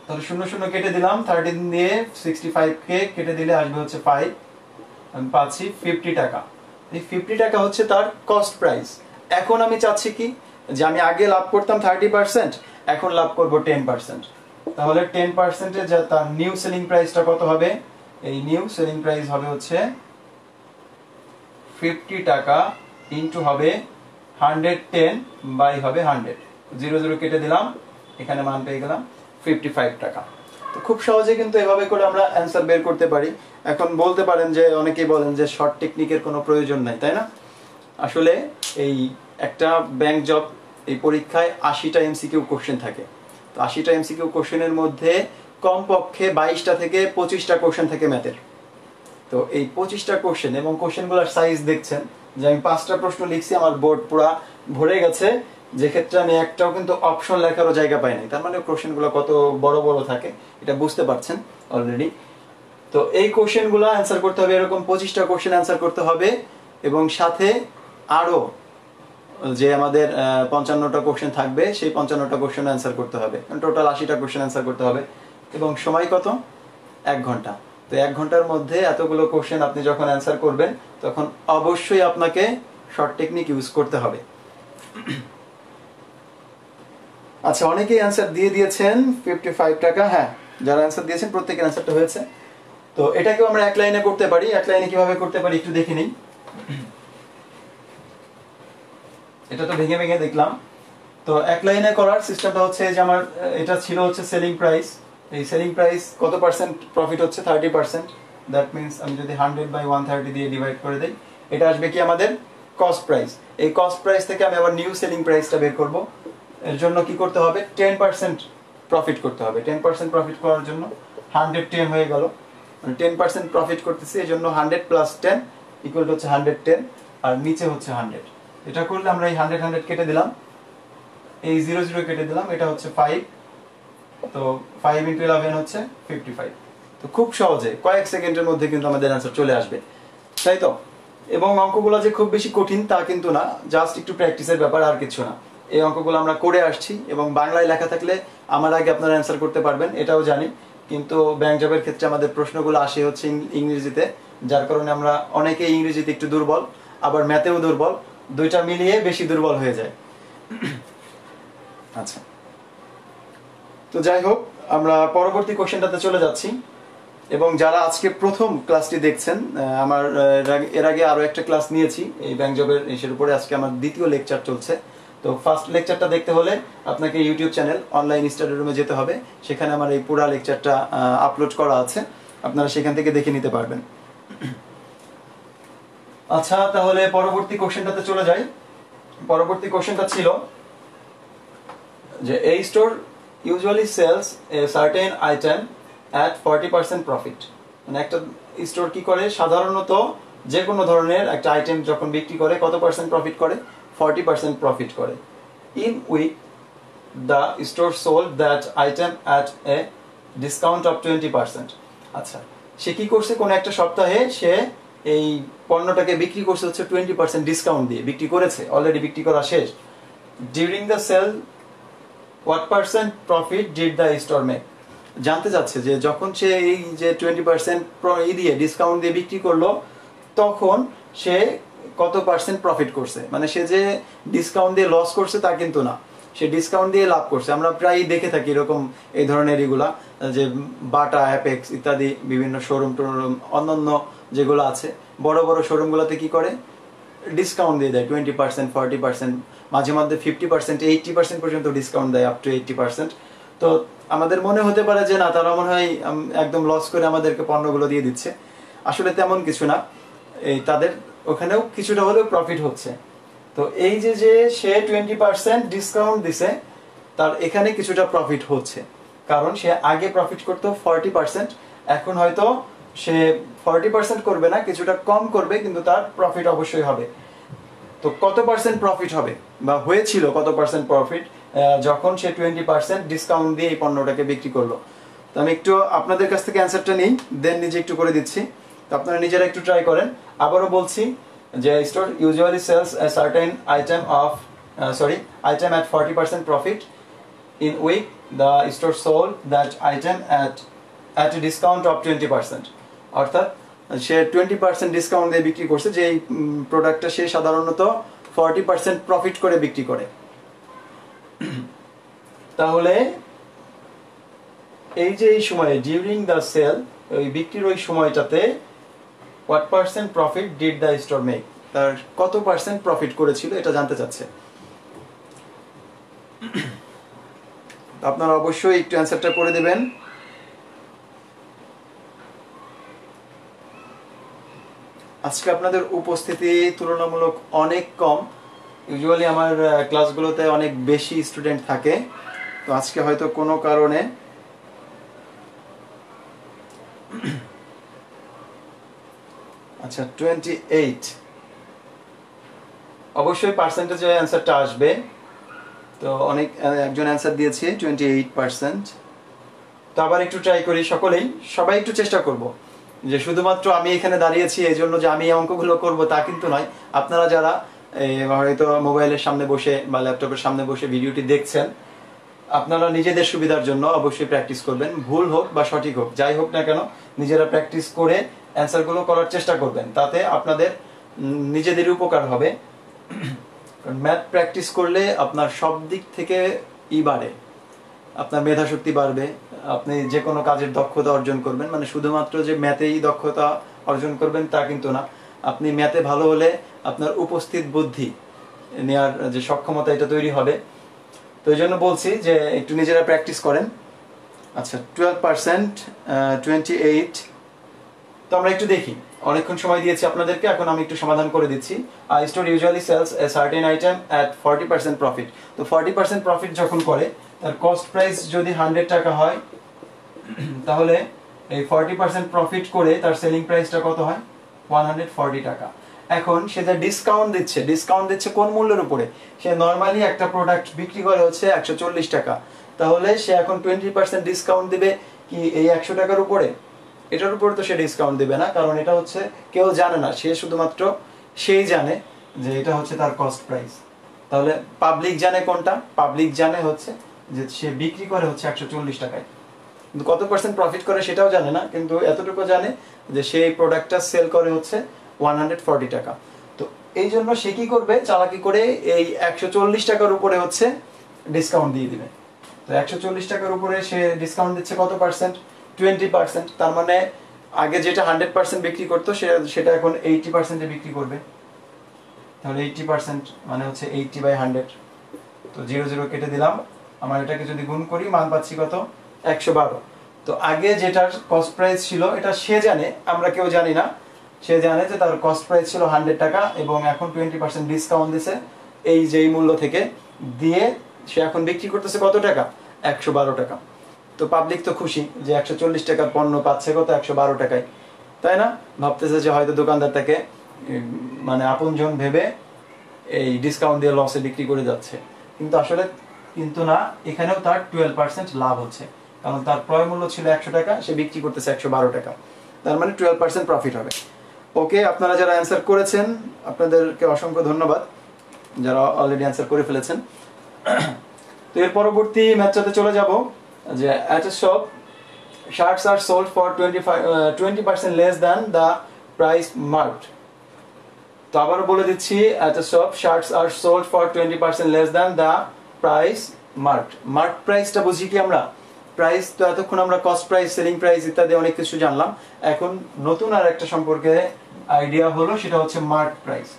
তাহলে 0 0 কেটে দিলাম, 13 দিয়ে 65 কে কেটে দিলে আসবে হচ্ছে 5, আমি পাচ্ছি 50 টাকা। এই 50 টাকা হচ্ছে তার কস্ট প্রাইস। এখন আমি চাচ্ছি কি যে আমি আগে লাভ করতাম 30%, এখন লাভ করব 10%। তাহলে 10% এ যা তার নিউ সেলিং প্রাইসটা কত হবে? এই নিউ সেলিং প্রাইস হবে হচ্ছে 50 টাকা ইনটু হবে 110 বাই হবে 100, 0 0 কেটে দিলাম, এখানে মান পেয়ে গেলাম 55 টাকা। তো খুব সহজে কিন্তু এভাবে করে আমরা অ্যানসার বের করতে পারি। এখন বলতে পারেন যে অনেকেই বলেন যে শর্ট টেকনিকের কোনো প্রয়োজন নাই, তাই না? আসলে এই একটা ব্যাংক জব এই পরীক্ষায় 80টা এমসিকিউ কোশ্চেন থাকে। তো 80টা এমসিকিউ কোশ্চেনের মধ্যে কমপক্ষে 22টা থেকে 25টা কোশ্চেন থাকে ম্যাথের। তো এই 25টা কোশ্চেন এবং কোশ্চেনগুলোর সাইজ দেখছেন যে আমি 5টা প্রশ্ন লিখছি, আমার বোর্ড পুরো ভরে গেছে, যে ক্ষেত্রে আমি একটাও কিন্তু অপশন লেখারও জায়গা পাই নাই। তার মানে কোশ্চেনগুলো কত বড় বড় থাকে এটা বুঝতে পারছেন অলরেডি। তো এই কোশ্চেনগুলো অ্যান্সার করতে হবে, এরকম 25টা কোশ্চেন অ্যান্সার করতে হবে, এবং সাথে আরো যে আমাদের 55টা কোশ্চেন থাকবে সেই 55টা কোশ্চেন অ্যান্সার করতে হবে, টোটাল 80টা কোশ্চেন অ্যান্সার করতে হবে। এবং সময় কত? 1 ঘন্টা। তো 1 ঘন্টার মধ্যে এতগুলো কোশ্চেন আপনি যখন অ্যান্সার করবেন তখন অবশ্যই আপনাকে শর্ট টেকনিক ইউজ করতে হবে। আচ্ছা, অনেকেই অ্যান্সার দিয়ে দিয়েছেন 55 টাকা। হ্যাঁ, যারা অ্যান্সার দিয়েছেন প্রত্যেকের অ্যান্সারটা হয়েছে। তো এটাকেও আমরা এক লাইনে করতে পারি। এক লাইনে কিভাবে করতে পারি একটু দেখে নিই। এটা তো ভেঙে ভেঙে দেখলাম। তো এক লাইনে করার সিস্টেমটা হচ্ছে যে আমার এটা ছিল হচ্ছে সেলিং প্রাইস। এই সেলিং প্রাইস কত পার্সেন্ট প্রফিট হচ্ছে? 30%। দ্যাট মিন্স আমি যদি 100/130 দিয়ে ডিভাইড করে দেই, এটা আসবে কি আমাদের কস্ট প্রাইস। এই কস্ট প্রাইস থেকে আমি আবার নিউ সেলিং প্রাইসটা বের করব। এর জন্য কি করতে হবে? 10% প্রফিট করতে হবে। 10% প্রফিট করার জন্য 110 হয়ে গেল, মানে 10% প্রফিট করতেছি, এই জন্য 100 + 10 = হচ্ছে 110, আর নিচে হচ্ছে 100। এটা করলে আমরা এই 100 100 কেটে দিলাম, এই 0 0 কেটে দিলাম, এটা হচ্ছে 5। তো 5 × 11 হচ্ছে 55। তো খুব সহজে কয়েক সেকেন্ডের মধ্যে কিন্তু আমাদের অ্যান্সার চলে আসবে, তাই তো? এবং অঙ্কগুলো যে খুব বেশি কঠিন তা কিন্তু না, জাস্ট একটু প্র্যাকটিসের ব্যাপার, আর কিছু না। এই অঙ্কগুলো আমরা করে আসছি এবং বাংলায় লেখা থাকলে আমার আগে আপনারা অ্যান্সার করতে পারবেন, এটাও জানি। কিন্তু ব্যাংক জবের ক্ষেত্রে আমাদের প্রশ্নগুলো আসে হচ্ছে ইংরেজিতে, যার কারণে আমরা অনেকে ইংরেজিতে একটু দুর্বল, আবার ম্যাথেও দুর্বল, দুইটা মিলিয়ে বেশি দুর্বল হয়ে যায়। আচ্ছা, তো যাই হোক, আমরা পরবর্তী কোশ্চেনটাতে চলে যাচ্ছি। এবং যারা আজকে প্রথম ক্লাসটি দেখছেন, আমার এর আগে আরো একটা ক্লাস নিয়েছি এই ব্যাংক জবের এর উপরে, আজকে আমার দ্বিতীয় লেকচার চলছে। তো ফার্স্ট লেকচারটা দেখতে হলে আপনাকে ইউটিউব চ্যানেল অনলাইন স্টাডি রুমে যেতে হবে, সেখানে আমার এই পুরো লেকচারটা আপলোড করা আছে, আপনারা সেখান থেকে দেখে নিতে পারবেন। আচ্ছা, তাহলে পরবর্তী কোশ্চেনটাতে চলে যাই। পরবর্তী কোশ্চেনটা ছিল যে এই store usually sells a certain item at 40% profit. মানে একটা স্টোর কি করে? সাধারণত যে কোনো ধরনের একটা আইটেম যখন বিক্রি করে কত পার্সেন্ট প্রফিট করে? 40% প্রফিট করে। In week the store sold that item at a discount of 20%। আচ্ছা, সে কি করছে? কোন একটা সপ্তাহে সে এই পণ্যটাকে বিক্রি করছে হচ্ছে 20% ডিসকাউন্ট দিয়ে বিক্রি করেছে, অলরেডি বিক্রি করা শেষ। During the sale what percent profit did the store make? জানতে যাচ্ছে যে যখন সে এই যে 20% দিয়ে ডিসকাউন্ট দিয়ে বিক্রি করলো তখন সে কত পার্সেন্ট প্রফিট করছে। মানে সে যে ডিসকাউন্ট দিয়ে লস করছে তা কিন্তু না, সে ডিসকাউন্ট দিয়ে লাভ করছে। আমরা প্রায়ই দেখে থাকি এরকম এই ধরনের এগুলা, যে বাটা, অ্যাপেক্স ইত্যাদি বিভিন্ন শোরুম টোরুম অন্যান্য যেগুলো আছে, বড় বড় শোরুমগুলোতে কি করে? ডিসকাউন্ট দিয়ে দেয় 20%, 40%, মাঝে মধ্যে 50%, 80% পর্যন্ত ডিসকাউন্ট দেয়, আপ টু 80%। তো আমাদের মনে হতে পারে যে না, তারা মনে হয় একদম লস করে আমাদেরকে পণ্যগুলো দিয়ে দিচ্ছে। আসলে তেমন কিছু না, এই তাদের ওখানেও কিছুটা হলেও প্রফিট হচ্ছে। তো এই যে যে সে 20% ডিসকাউন্ট দিছে, তার এখানে কিছুটা প্রফিট হচ্ছে, কারণ সে আগে প্রফিট করতো 40%, এখন হয়তো সে 40% করবে না, কিছুটা কম করবে, কিন্তু তার প্রফিট অবশ্যই হবে। তো কত পার্সেন্ট প্রফিট হবে বা হয়েছিল কত পার্সেন্ট প্রফিট যখন সে 20% ডিসকাউন্ট দিয়ে এই পণ্যটাকে বিক্রি করলো? তো আমি একটু আপনাদের কাছ থেকে অ্যান্সারটা নিই, দেন নিজে একটু করে দিচ্ছি, তো আপনারা নিজেরা একটু ট্রাই করেন। আবারও বলছি যে store usually sells a certain item at 40% profit. In week the store sold that item at a discount of 20%. অর্থাৎ সে 20% ডিসকাউন্ট দিয়ে বিক্রি করছে, যে এই প্রোডাক্টটা সে সাধারণত 40% প্রফিট করে বিক্রি করে। তাহলে এই যে এই সময়ে ডিউরিং দ্য সেল, ওই বিক্রির ওই সময়টাতে what percent profit did the store make, তার কত পার্সেন্ট প্রফিট করেছিল এটা জানতে চাচ্ছে। আপনারা অবশ্যই একটু অ্যান্সারটা করে দেবেন। আজকে আপনাদের উপস্থিতি তুলনামূলক অনেক কম, ইউজুয়ালি আমার ক্লাসগুলোতে অনেক বেশি স্টুডেন্ট থাকে, তো আজকে হয়তো কোনো কারণে আচ্ছা 28, অবশ্যই পার্সেন্টেজে অ্যান্সারটা আসবে। তো অনেক একজন অ্যান্সার দিয়েছে 28%। তো আবার একটু ট্রাই করি, সবাই একটু চেষ্টা করব, যে শুধুমাত্র আমি এখানে দাঁড়িয়েছি এই জন্য যে আমি এই অঙ্কগুলো করব তা কিন্তু নয়। আপনারা যারা হয়তো মোবাইলের সামনে বসে বা ল্যাপটপের সামনে বসে ভিডিওটি দেখছেন, আপনারা নিজেদের সুবিধার জন্য অবশ্যই প্র্যাকটিস করবেন, ভুল হোক বা সঠিক হোক, যাই হোক না কেন নিজেরা প্র্যাকটিস করে অ্যান্সারগুলো করার চেষ্টা করবেন, তাতে আপনাদের নিজেদেরই উপকার হবে। কারণ ম্যাথ প্র্যাকটিস করলে আপনার সব দিক থেকে বাড়ে, আপনার মেধাশক্তি বাড়বে, আপনি যে কোনো কাজের দক্ষতা অর্জন করবেন। মানে শুধুমাত্র যে ম্যাথেই দক্ষতা অর্জন করবেন তা কিন্তু না, আপনি ম্যাথে ভালো হলে আপনার উপস্থিত বুদ্ধি নেওয়ার যে সক্ষমতা এটা তৈরি হবে। তো এই জন্য বলছি যে একটু নিজেরা প্র্যাকটিস করেন। আচ্ছা 12%, 28। তো আমরা একটু দেখি, অনেকক্ষণ সময় দিয়েছি আপনাদেরকে, এখন আমি একটু সমাধান করে দিচ্ছি। Store usually sells a certain item at 40% profit. তো 40% প্রফিট যখন করে, তার কস্ট প্রাইস যদি 100 টাকা হয়, তাহলে এই 40% প্রফিট করে তার সেলিং প্রাইসটা কত হয়? 140 টাকা। এখন সে যে ডিসকাউন্ট দিচ্ছে কোন মূল্যের উপরে? সে নরমালি একটা প্রোডাক্ট বিক্রি করে হচ্ছে 140 টাকা, তাহলে সে এখন 20% ডিসকাউন্ট দিবে কি এই 100 টাকার উপরে? এটার উপরে তো সে ডিসকাউন্ট দিবে না, কারণ এটা হচ্ছে কেউ জানে না, সে শুধুমাত্র সেই জানে যে এটা হচ্ছে তার কস্ট প্রাইস। তাহলে পাবলিক জানে কোনটা? পাবলিক জানে হচ্ছে যে সে বিক্রি করে হচ্ছে 140 টাকায়, কিন্তু কত পার্সেন্ট প্রফিট করে সেটাও জানে না, কিন্তু এতটুকু জানে যে সেই প্রোডাক্টটা সেল করে হচ্ছে 140 টাকা। তো এই জন্য সে কি করবে? চালাকি করে এই 140 টাকার উপরে হচ্ছে ডিসকাউন্ট দিয়ে দিবে। তো 140 টাকার উপরে সে ডিসকাউন্ট দিচ্ছে কত পার্সেন্ট? 20%। তার মানে আগে যেটা 100% বিক্রি করতো সেটা এখন 80% এ বিক্রি করবে। তাহলে 80% মানে হচ্ছে 80/100। তো 0 0 কেটে দিলাম, আমার এটাকে যদি গুণ করি মান পাচ্ছি কত? 112। তো আগে যেটার কস্ট প্রাইস ছিল এটা সে জানে, আমরা কেউ জানি না। সে জানে যে তার কস্ট প্রাইস ছিল 100 টাকা এবং এখন 20% ডিসকাউন্ট দিছে এই যেই মূল্য থেকে দিয়ে সে এখন বিক্রি করতেছে কত টাকা? 112 টাকা। তো পাবলিক তো খুশি যে 140 টাকার পণ্য পাচ্ছে কত? 112 টাকায়, তাই না? ভাবতেছে যে হয়তো দোকানদার তাকে মানে আপনজন ভেবে এই ডিসকাউন্ট দিয়ে লসে বিক্রি করে যাচ্ছে, কিন্তু আসলে কিন্তু না, এখানেও তার 12% লাভ হচ্ছে, কারণ তার ক্রয় মূল্য ছিল 100 টাকা, সে বিক্রি করতেছে 112 টাকা, তার মানে 12% প্রফিট হবে। ওকে, আপনারা যারা অ্যান্সার করেছেন আপনাদেরকে অসংখ্য ধন্যবাদ, যারা অলরেডি অ্যান্সার করে ফেলেছেন। তো এর পরবর্তী ম্যাথটাতে চলে যাব, যে at a shop shirts are sold for 20% less than the price marked. তো আবারও বলে দিচ্ছি, at a shop shirts are sold for 20% less than the price marked. Mark প্রাইসটা বুঝি কি আমরা? প্রাইস তো এতক্ষণ আমরা কস্ট প্রাইস, সেলিং প্রাইস ইত্যাদি অনেক কিছু জানলাম, এখন নতুন আর একটা সম্পর্কে আইডিয়া হলো, সেটা হচ্ছে মার্ক প্রাইস।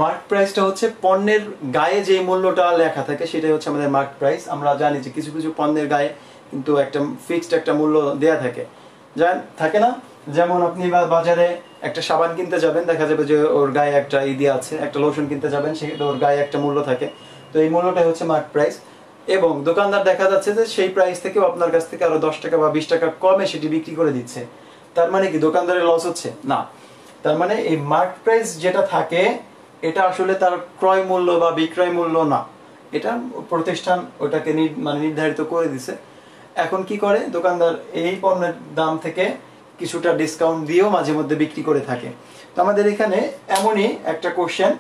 মার্ক প্রাইসটা হচ্ছে পণ্যের গায়ে যে মূল্যটা লেখা থাকে সেটাই হচ্ছে আমাদের মার্ক প্রাইস। আমরা জানি যে কিছু কিছু পণ্যের গায়ে কিন্তু একটা ফিক্সড একটা মূল্য দেয়া থাকে, থাকে না? যেমন আপনি বাজারে একটা সাবান কিনতে যাবেন, দেখা যাবে যে ওর গায়ে একটা দেয়া আছে, একটা লোশন কিনতে যাবেন, সেক্ষেত্রে ওর গায়ে একটা মূল্য থাকে। তো এই মূল্যটাই হচ্ছে মার্কেট প্রাইস, এবং দোকানদার দেখা যাচ্ছে যে সেই প্রাইস থেকেও আপনার কাছ থেকে আরো 10 টাকা বা 20 টাকা কমে সেটি বিক্রি করে দিচ্ছে। তার মানে কি দোকানদারের লস হচ্ছে? না। তার মানে এই মার্কেট প্রাইস যেটা থাকে এটা আসলে তার ক্রয় মূল্য বা বিক্রয় মূল্য না, এটা প্রতিষ্ঠান ওটাকে নির্ধারিত করে দিছে। এখন কি করে দোকানদার এই পণ্যের দাম থেকে কিছুটা ডিসকাউন্ট দিয়েও মাঝে মধ্যে বিক্রি করে থাকে। তো আমাদের এখানে এমনই একটা কোশ্চেন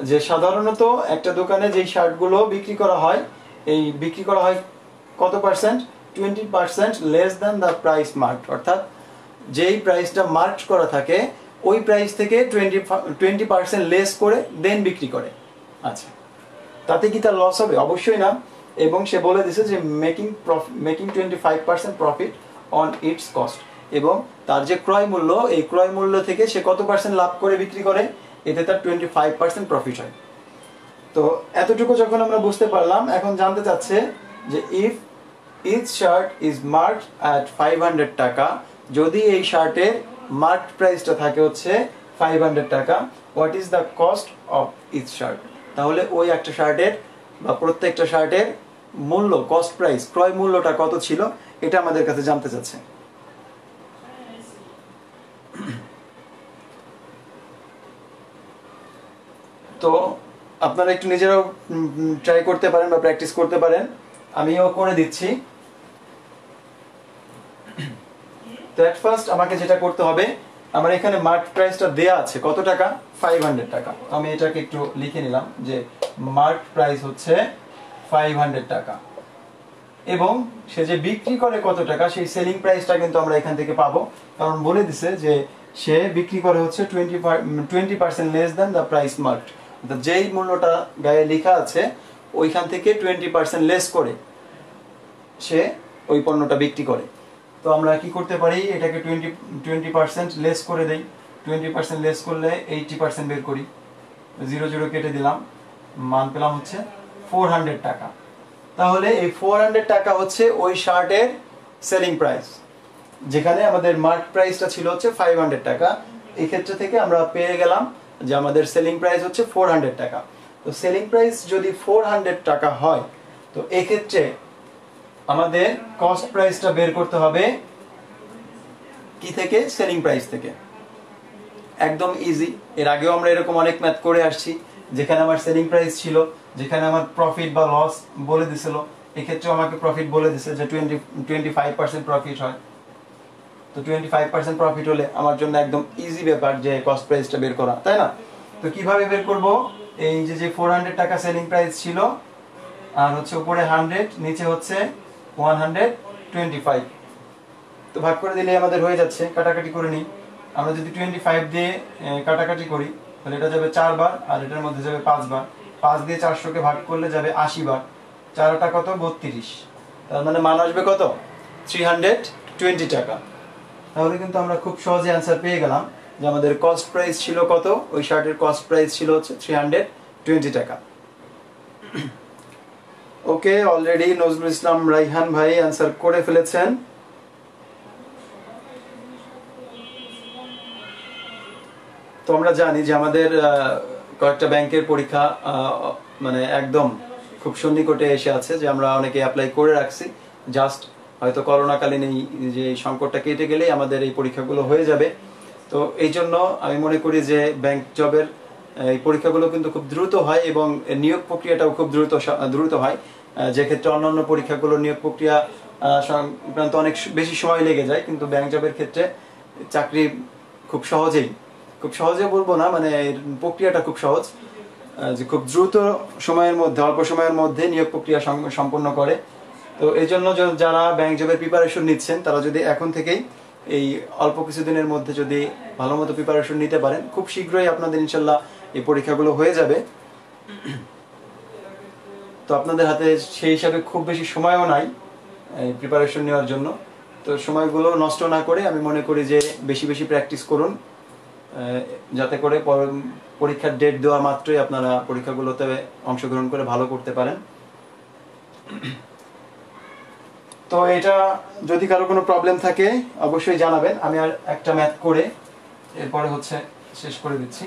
যে সাধারণত একটা দোকানে যেই শার্টগুলো বিক্রি করা হয়, এই বিক্রি করা হয় কত percent? 20% less than the price marked, অর্থাৎ যেই প্রাইসটা মার্কড করা থাকে ওই প্রাইস থেকে 20% লেস করে দেন বিক্রি করে। আচ্ছা, তাতে কি তার লস হবে? অবশ্যই না। এবং সে বলে দিছে যে making 25% profit on it's cost, এবং তার যে ক্রয় মূল্য, এই ক্রয় মূল্য থেকে সে কত পার্সেন্ট লাভ করে বিক্রি করে? এতে তার 25% প্রফিট হয়। তো এতটুকু যখন আমরা বুঝতে পারলাম, এখন জানতে চাচ্ছে যে if each shirt is marked at 500 টাকা, যদি এই শার্টের মার্কড প্রাইসটা থাকে হচ্ছে 500 টাকা, what is the cost of each shirt? তাহলে ওই একটা শার্টের বা প্রত্যেকটা শার্টের মূল্য, কস্ট প্রাইস, ক্রয় মূল্যটা কত ছিল, এটা আমাদের কাছে জানতে চাচ্ছে। তো আপনারা একটু নিজেরাও ট্রাই করতে পারেন বা প্র্যাকটিস করতে পারেন, আমিও করে দিচ্ছি। তো এট ফার্স্ট আমাকে যেটা করতে হবে, আমার এখানে মার্কেট প্রাইসটা দেয়া আছে কত টাকা? 500 টাকা। আমি এটাকে একটু লিখে নিলাম যে মার্কেট প্রাইস হচ্ছে 500 টাকা, এবং সে যে বিক্রি করে কত টাকা, সেই সেলিং প্রাইসটা কিন্তু আমরা এখান থেকে পাবো, কারণ বলে দিছে যে সে বিক্রি করে হচ্ছে 20% less than the price marked, অর্থাৎ যেই মূল্যটা গায়ে লেখা আছে ওইখান থেকে 20% লেস করে সে ওই পণ্যটা বিক্রি করে। তো আমরা কি করতে পারি, এটাকে 20% লেস করে দেই। 20% লেস করলে 80% বের করি, 0 0 কেটে দিলাম, মান পেলাম হচ্ছে 400 টাকা। তাহলে এই 400 টাকা হচ্ছে ওই শার্টের সেলিং প্রাইস, যেখানে আমাদের মার্কেট প্রাইসটা ছিল হচ্ছে 500 টাকা। এই ক্ষেত্রে থেকে আমরা পেয়ে গেলাম যে আমাদের সেলিং প্রাইস হচ্ছে 400 টাকা। তো সেলিং প্রাইস যদি 400 টাকা হয়, তো এই ক্ষেত্রে আমাদের কস্ট প্রাইসটা বের করতে হবে কি থেকে? সেলিং প্রাইস থেকে। একদম ইজি, এর আগেও আমরা এরকম অনেক ম্যাথ করে আসছি, যেখানে আমার সেলিং প্রাইস ছিল, যেখানে আমার প্রফিট বা লস বলে দিছিল, এক্ষেত্রে আমাকে প্রফিট বলে দিছে যে 25% প্রফিট হয়। তো 25% প্রফিট হলে আমার জন্য একদম ইজি ব্যাপার যে কস্ট প্রাইসটা বের করা, তাই না? তো কিভাবে বের করব? এই যে 400 টাকা সেলিং প্রাইস ছিল, আর হচ্ছে উপরে 100, নিচে হচ্ছে 125, তো ভাগ করে দিলে আমাদের হয়ে যাচ্ছে। কাটাকাটি করে নিই, আমরা যদি 25 দিয়ে কাটাকাটি করি তাহলে এটা যাবে 4 বার, আর এটার মধ্যে যাবে 5 বার। 5 দিয়ে 400 কে ভাগ করলে যাবে 80 বার, 4টা কত? 32। তার মানে মান আসবে কত? 320 টাকা। তাহলে কিন্তু আমরা খুব সহজে অ্যান্সার পেয়ে গেলাম যে আমাদের কস্ট প্রাইস ছিল কত, ওই শার্টের কস্ট প্রাইস ছিল হচ্ছে 320 টাকা। ওকে, অলরেডি নজরুল ইসলাম রাইহান ভাই অ্যান্সার করে ফেলেছেন। তো আমরা জানি যে আমাদের কয়েকটা ব্যাংকের পরীক্ষা মানে একদম খুব সন্নিকটে এসে আছে, যে আমরা অনেকে অ্যাপ্লাই করে রাখছি, জাস্ট হয়তো করোনাকালীন এই যে সংকটটা কেটে গেলেই আমাদের এই পরীক্ষাগুলো হয়ে যাবে। তো এই জন্য আমি মনে করি যে ব্যাংক জবের এই পরীক্ষাগুলো কিন্তু খুব দ্রুত হয়, এবং নিয়োগ প্রক্রিয়াটাও খুব দ্রুত হয়, যে ক্ষেত্রে অন্যান্য পরীক্ষাগুলো নিয়োগ প্রক্রিয়া সংক্রান্ত অনেক বেশি সময় লেগে যায়, কিন্তু ব্যাংক জবের ক্ষেত্রে চাকরি খুব সহজে বলবো না, মানে প্রক্রিয়াটা খুব সহজ, যে খুব দ্রুত সময়ের মধ্যে, অল্প সময়ের মধ্যে নিয়োগ প্রক্রিয়া সম্পন্ন করে। তো এই জন্য যারা ব্যাংক জবের প্রিপারেশন নিচ্ছেন, তারা যদি এখন থেকেই এই অল্প কিছুদিনের মধ্যে যদি ভালো মতো প্রিপারেশন নিতে পারেন, খুব শীঘ্রই আপনাদের ইনশাল্লাহ এই পরীক্ষাগুলো হয়ে যাবে। তো আপনাদের হাতে সেই হিসাবে খুব বেশি সময়ও নাই এই প্রিপারেশন নেওয়ার জন্য। তো সময়গুলো নষ্ট না করে আমি মনে করি যে বেশি বেশি প্র্যাকটিস করুন, যাতে করে পরীক্ষার ডেট দেওয়া মাত্রই আপনারা পরীক্ষাগুলোতে অংশগ্রহণ করে ভালো করতে পারেন। তো এটা যদি কারো কোনো প্রবলেম থাকে অবশ্যই জানাবেন, আমি আর একটা ম্যাথ করে এরপরে হচ্ছে শেষ করে দিচ্ছি।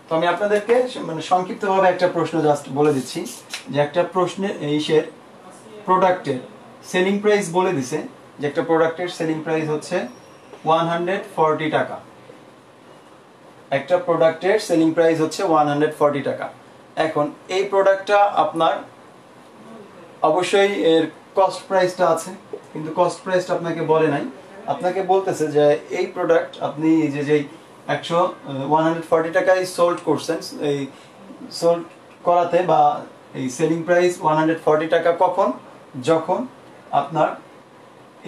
তো আমি আপনাদেরকে মানে সংক্ষিপ্তভাবে একটা প্রশ্ন জাস্ট বলে দিচ্ছি, যে একটা প্রশ্নে এইসের প্রোডাক্টের সেলিং প্রাইস বলে দিছে যে একটা প্রোডাক্টের সেলিং প্রাইস হচ্ছে 140 টাকা। একটা প্রোডাক্টের সেলিং প্রাইস হচ্ছে 140 টাকা। এখন এই প্রোডাক্টটা আপনার অবশ্যই এর কস্ট প্রাইসটা আছে, কিন্তু কস্ট প্রাইসটা আপনাকে বলে নাই। আপনাকে বলতেছে যে এই প্রোডাক্ট আপনি যেই 140 টাকায় সোল্ড করছেন, এই সোল্ড করাতে বা এই সেলিং প্রাইস 140 টাকা কখন, যখন আপনার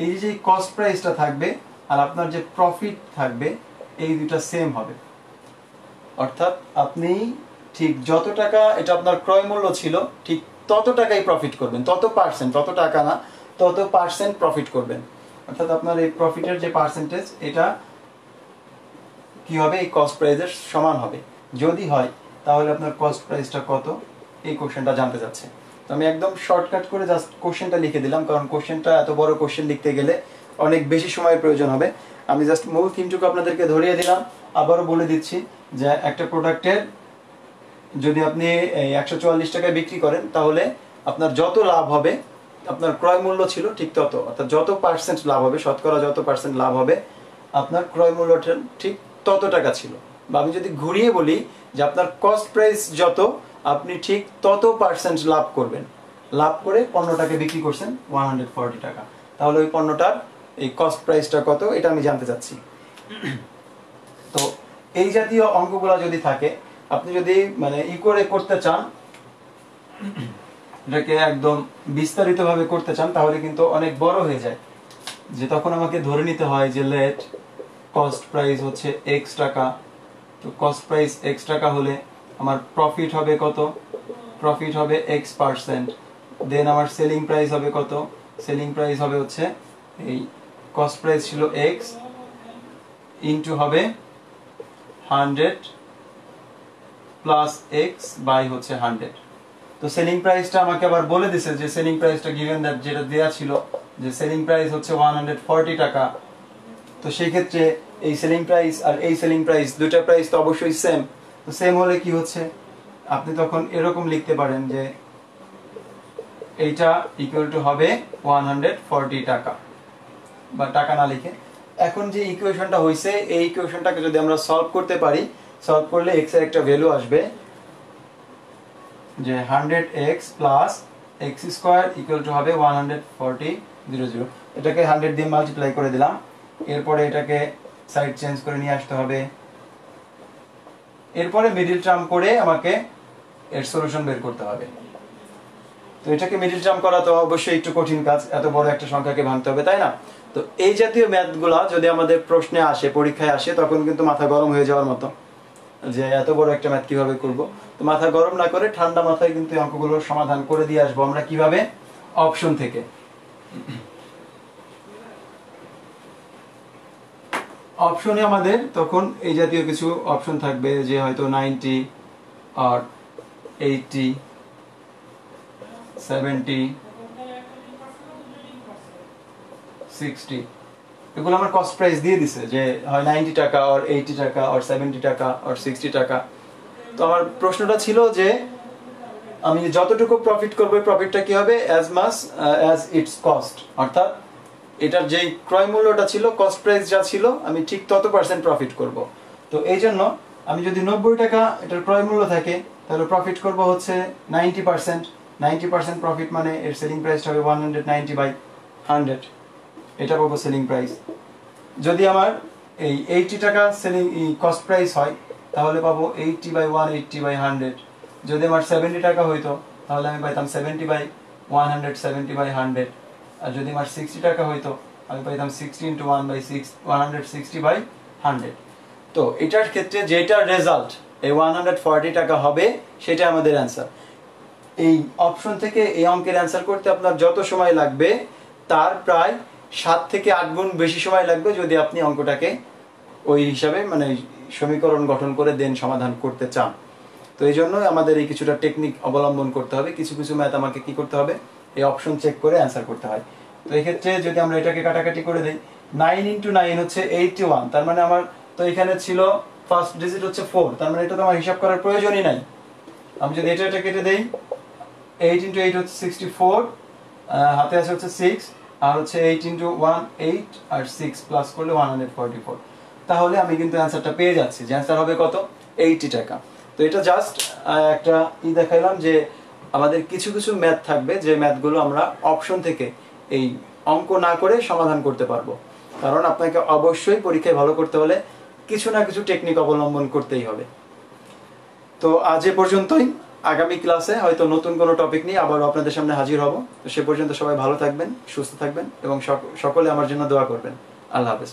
এই যে কস্ট প্রাইসটা থাকবে আর আপনার যে প্রফিট থাকবে এই দুটো সেম হবে। অর্থাৎ আপনি ঠিক যত টাকা এটা আপনার ক্রয় মূল্য ছিল ঠিক তত টাকাই প্রফিট করবেন, তত পার্সেন্ট, তত টাকা না, তত পার্সেন্ট প্রফিট করবেন। অর্থাৎ আপনার এই প্রফিটের যে পার্সেন্টেজ এটা কি হবে, এই কস্ট প্রাইসের সমান হবে। যদি হয় তাহলে আপনার কস্ট প্রাইসটা কত, এই কোশ্চেনটা জানতে চাচ্ছে। তো আমি একদম শর্টকাট করে জাস্ট কোশ্চেনটা লিখে দিলাম, কারণ কোশ্চেনটা এত বড় কোশ্চেন লিখতে গেলে অনেক বেশি সময়ের প্রয়োজন হবে। আমি জাস্ট মূল থিমটুকু আপনাদেরকে ধরিয়ে দিলাম। আবারও বলে দিচ্ছি যে একটা প্রোডাক্টের যদি আপনি 144 টাকায় বিক্রি করেন তাহলে আপনার যত লাভ হবে, আপনার ক্রয় মূল্য ছিল ঠিক তত, অর্থাৎ যত পার্সেন্ট লাভ হবে, শতকরা যত পার্সেন্ট লাভ হবে আপনার ক্রয় মূল্যটা ঠিক তত টাকা ছিল। বা আমি যদি ঘুরিয়ে বলি যে আপনার কস্ট প্রাইস যত, আপনি ঠিক তত পার্সেন্ট লাভ করবেন। লাভ করে পণ্যটাকে বিক্রি করছেন 140 টাকা, তাহলে ওই পণ্যটার এই কস্ট প্রাইসটা কত এটা আমি জানতে চাচ্ছি। তো এই জাতীয় অঙ্কগুলো যদি থাকে, আপনি যদি মানে করে করতে চান, এটাকে একদম বিস্তারিতভাবে করতে চান, তাহলে কিন্তু অনেক বড় হয়ে যায়। যে তখন আমাকে ধরে নিতে হয় যে লেট কস্ট প্রাইস হচ্ছে এক্স টাকা, তো কস্ট প্রাইস এক্স টাকা হলে আমার প্রফিট হবে কত, প্রফিট হবে এক্স পার্সেন্ট, দেন আমার সেলিং প্রাইস হবে কত, সেলিং প্রাইস হবে হচ্ছে এই কস্ট প্রাইস ছিল এক্স ইনটু হবে 100 প্লাস এক্স বাই হচ্ছে 100। তো সেলিং প্রাইসটা আমাকে আবার বলে দিছে যে সেলিং প্রাইসটা গিভেন দ্যাট যেটা দেয়া ছিল যে সেলিং প্রাইস হচ্ছে 140 টাকা। তো সেই ক্ষেত্রে এই সেলিং প্রাইস আর এই সেলিং প্রাইস দুটো প্রাইস তো অবশ্যই সেম। তো সেম হলে কি হচ্ছে, আপনি তখন এরকম লিখতে পারেন যে এইটা ইকুয়াল টু হবে 140 টাকা, বা টাকা না লিখে। এখন যে ইকুয়েশনটা হইছে এই ইকুয়েশনটাকে যদি আমরা সলভ করতে পারি, সলভ করলে x এর একটা ভ্যালু আসবে যে 100x plus x square equal to হবে 140 এটাকে 100 দিয়ে মাল্টিপ্লাই করে দিলাম। এরপরে এটাকে সাইড চেঞ্জ করে নিয়ে আসতে হবে, এরপরে মিডল টার্ম করে আমাকে এর সলিউশন বের করতে হবে। তো এটাকে মিডল টার্ম করা তো অবশ্যই একটু কঠিন কাজ, এত বড় একটা সংখ্যাকে ভাঙতে হবে, তাই না? তো এই জাতীয় ম্যাথগুলা যদি আমাদের প্রশ্নে আসে, পরীক্ষায় আসে, তখন কিন্তু মাথা গরম হয়ে যাওয়ার মতো যে এত বড় একটা ম্যাথ কিভাবে করব। তো মাথা গরম না করে ঠান্ডা মাথায় কিন্তু এই অঙ্কগুলোর সমাধান করে দিয়ে আসবো আমরা কিভাবে, অপশন থেকে। অপশনে আমাদের তখন এই জাতীয় কিছু অপশন থাকবে যে হয়তো 90 আর 80 70 60 এগুলো আমার কস্ট প্রাইস দিয়ে দিছে যে হয় 90 টাকা আর 80 টাকা আর 70 টাকা আর 60 টাকা। তো আমার প্রশ্নটা ছিল যে আমি যতটুকু প্রফিট করব প্রফিটটা কি হবে as much as it's cost, অর্থাৎ এটার যেই ক্রয় মূল্যটা ছিল, কস্ট প্রাইস যা ছিল, আমি ঠিক তত পার্সেন্ট প্রফিট করব। তো এই জন্য আমি যদি 90 টাকা এটার ক্রয় মূল্য থাকে তাহলে প্রফিট করব হচ্ছে 90%। 90% প্রফিট মানে এর সেলিং প্রাইসটা হবে 190/100, এটা পাবো সেলিং প্রাইস। যদি আমার এই 80 টাকা সেলিং কস্ট প্রাইস হয় তাহলে পাবো 80/180/100। যদি আমার 70 টাকা হইতো তাহলে আমি পাইতাম 70/170/100। আর যদি আমার 60 টাকা হইতো আমি পাইতাম 60 × 1/160/100। তো এটার ক্ষেত্রে যেটার রেজাল্ট এই 140 টাকা হবে সেটা আমাদের অ্যান্সার। এই অপশন থেকে এই অঙ্কের অ্যান্সার করতে আপনার যত সময় লাগবে তার প্রায় 7 থেকে 8 গুণ বেশি সময় লাগবে যদি আপনি অঙ্কটাকে ওই হিসাবে মানে সমীকরণ গঠন করে দেন সমাধান করতে চান। তো এই জন্য আমাদের এই কিছুটা টেকনিক অবলম্বন করতে হবে। কিছু কিছু ম্যাথ আমাকে কি করতে হবে, এই অপশন চেক করে অ্যান্সার করতে হয়। তো এই ক্ষেত্রে যদি আমরা এটাকে কাটাকাটি করে দিই, 9 × 9 হচ্ছে 81, তার মানে আমার তো এখানে ছিল ফার্স্ট ডিজিট হচ্ছে 4, তার মানে এটা তো আমার হিসাব করার প্রয়োজনই নাই। আমি যদি এটা কেটে দেই, 8 × 8 হচ্ছে 64, হাতে আছে হচ্ছে 6, আর হচ্ছে 8 × 1 8, আর 6 প্লাস করলে 144। তাহলে আমি কিন্তু অ্যান্সারটা পেয়ে যাচ্ছি, যে অ্যান্সার হবে কত, 80 টাকা। তো এটা জাস্ট একটা দেখাইলাম যে আমাদের কিছু কিছু ম্যাথ থাকবে যে ম্যাথগুলো আমরা অপশন থেকে এই অঙ্ক না করে সমাধান করতে পারবো। কারণ আপনাকে অবশ্যই পরীক্ষায় ভালো করতে হলে কিছু না কিছু টেকনিক অবলম্বন করতেই হবে। তো আজ এ পর্যন্তই। আগামী ক্লাসে হয়তো নতুন কোনো টপিক নিয়ে আবারও আপনাদের সামনে হাজির হব। তো সে পর্যন্ত সবাই ভালো থাকবেন, সুস্থ থাকবেন এবং সকলে আমার জন্য দোয়া করবেন। আল্লাহ হাফেজ।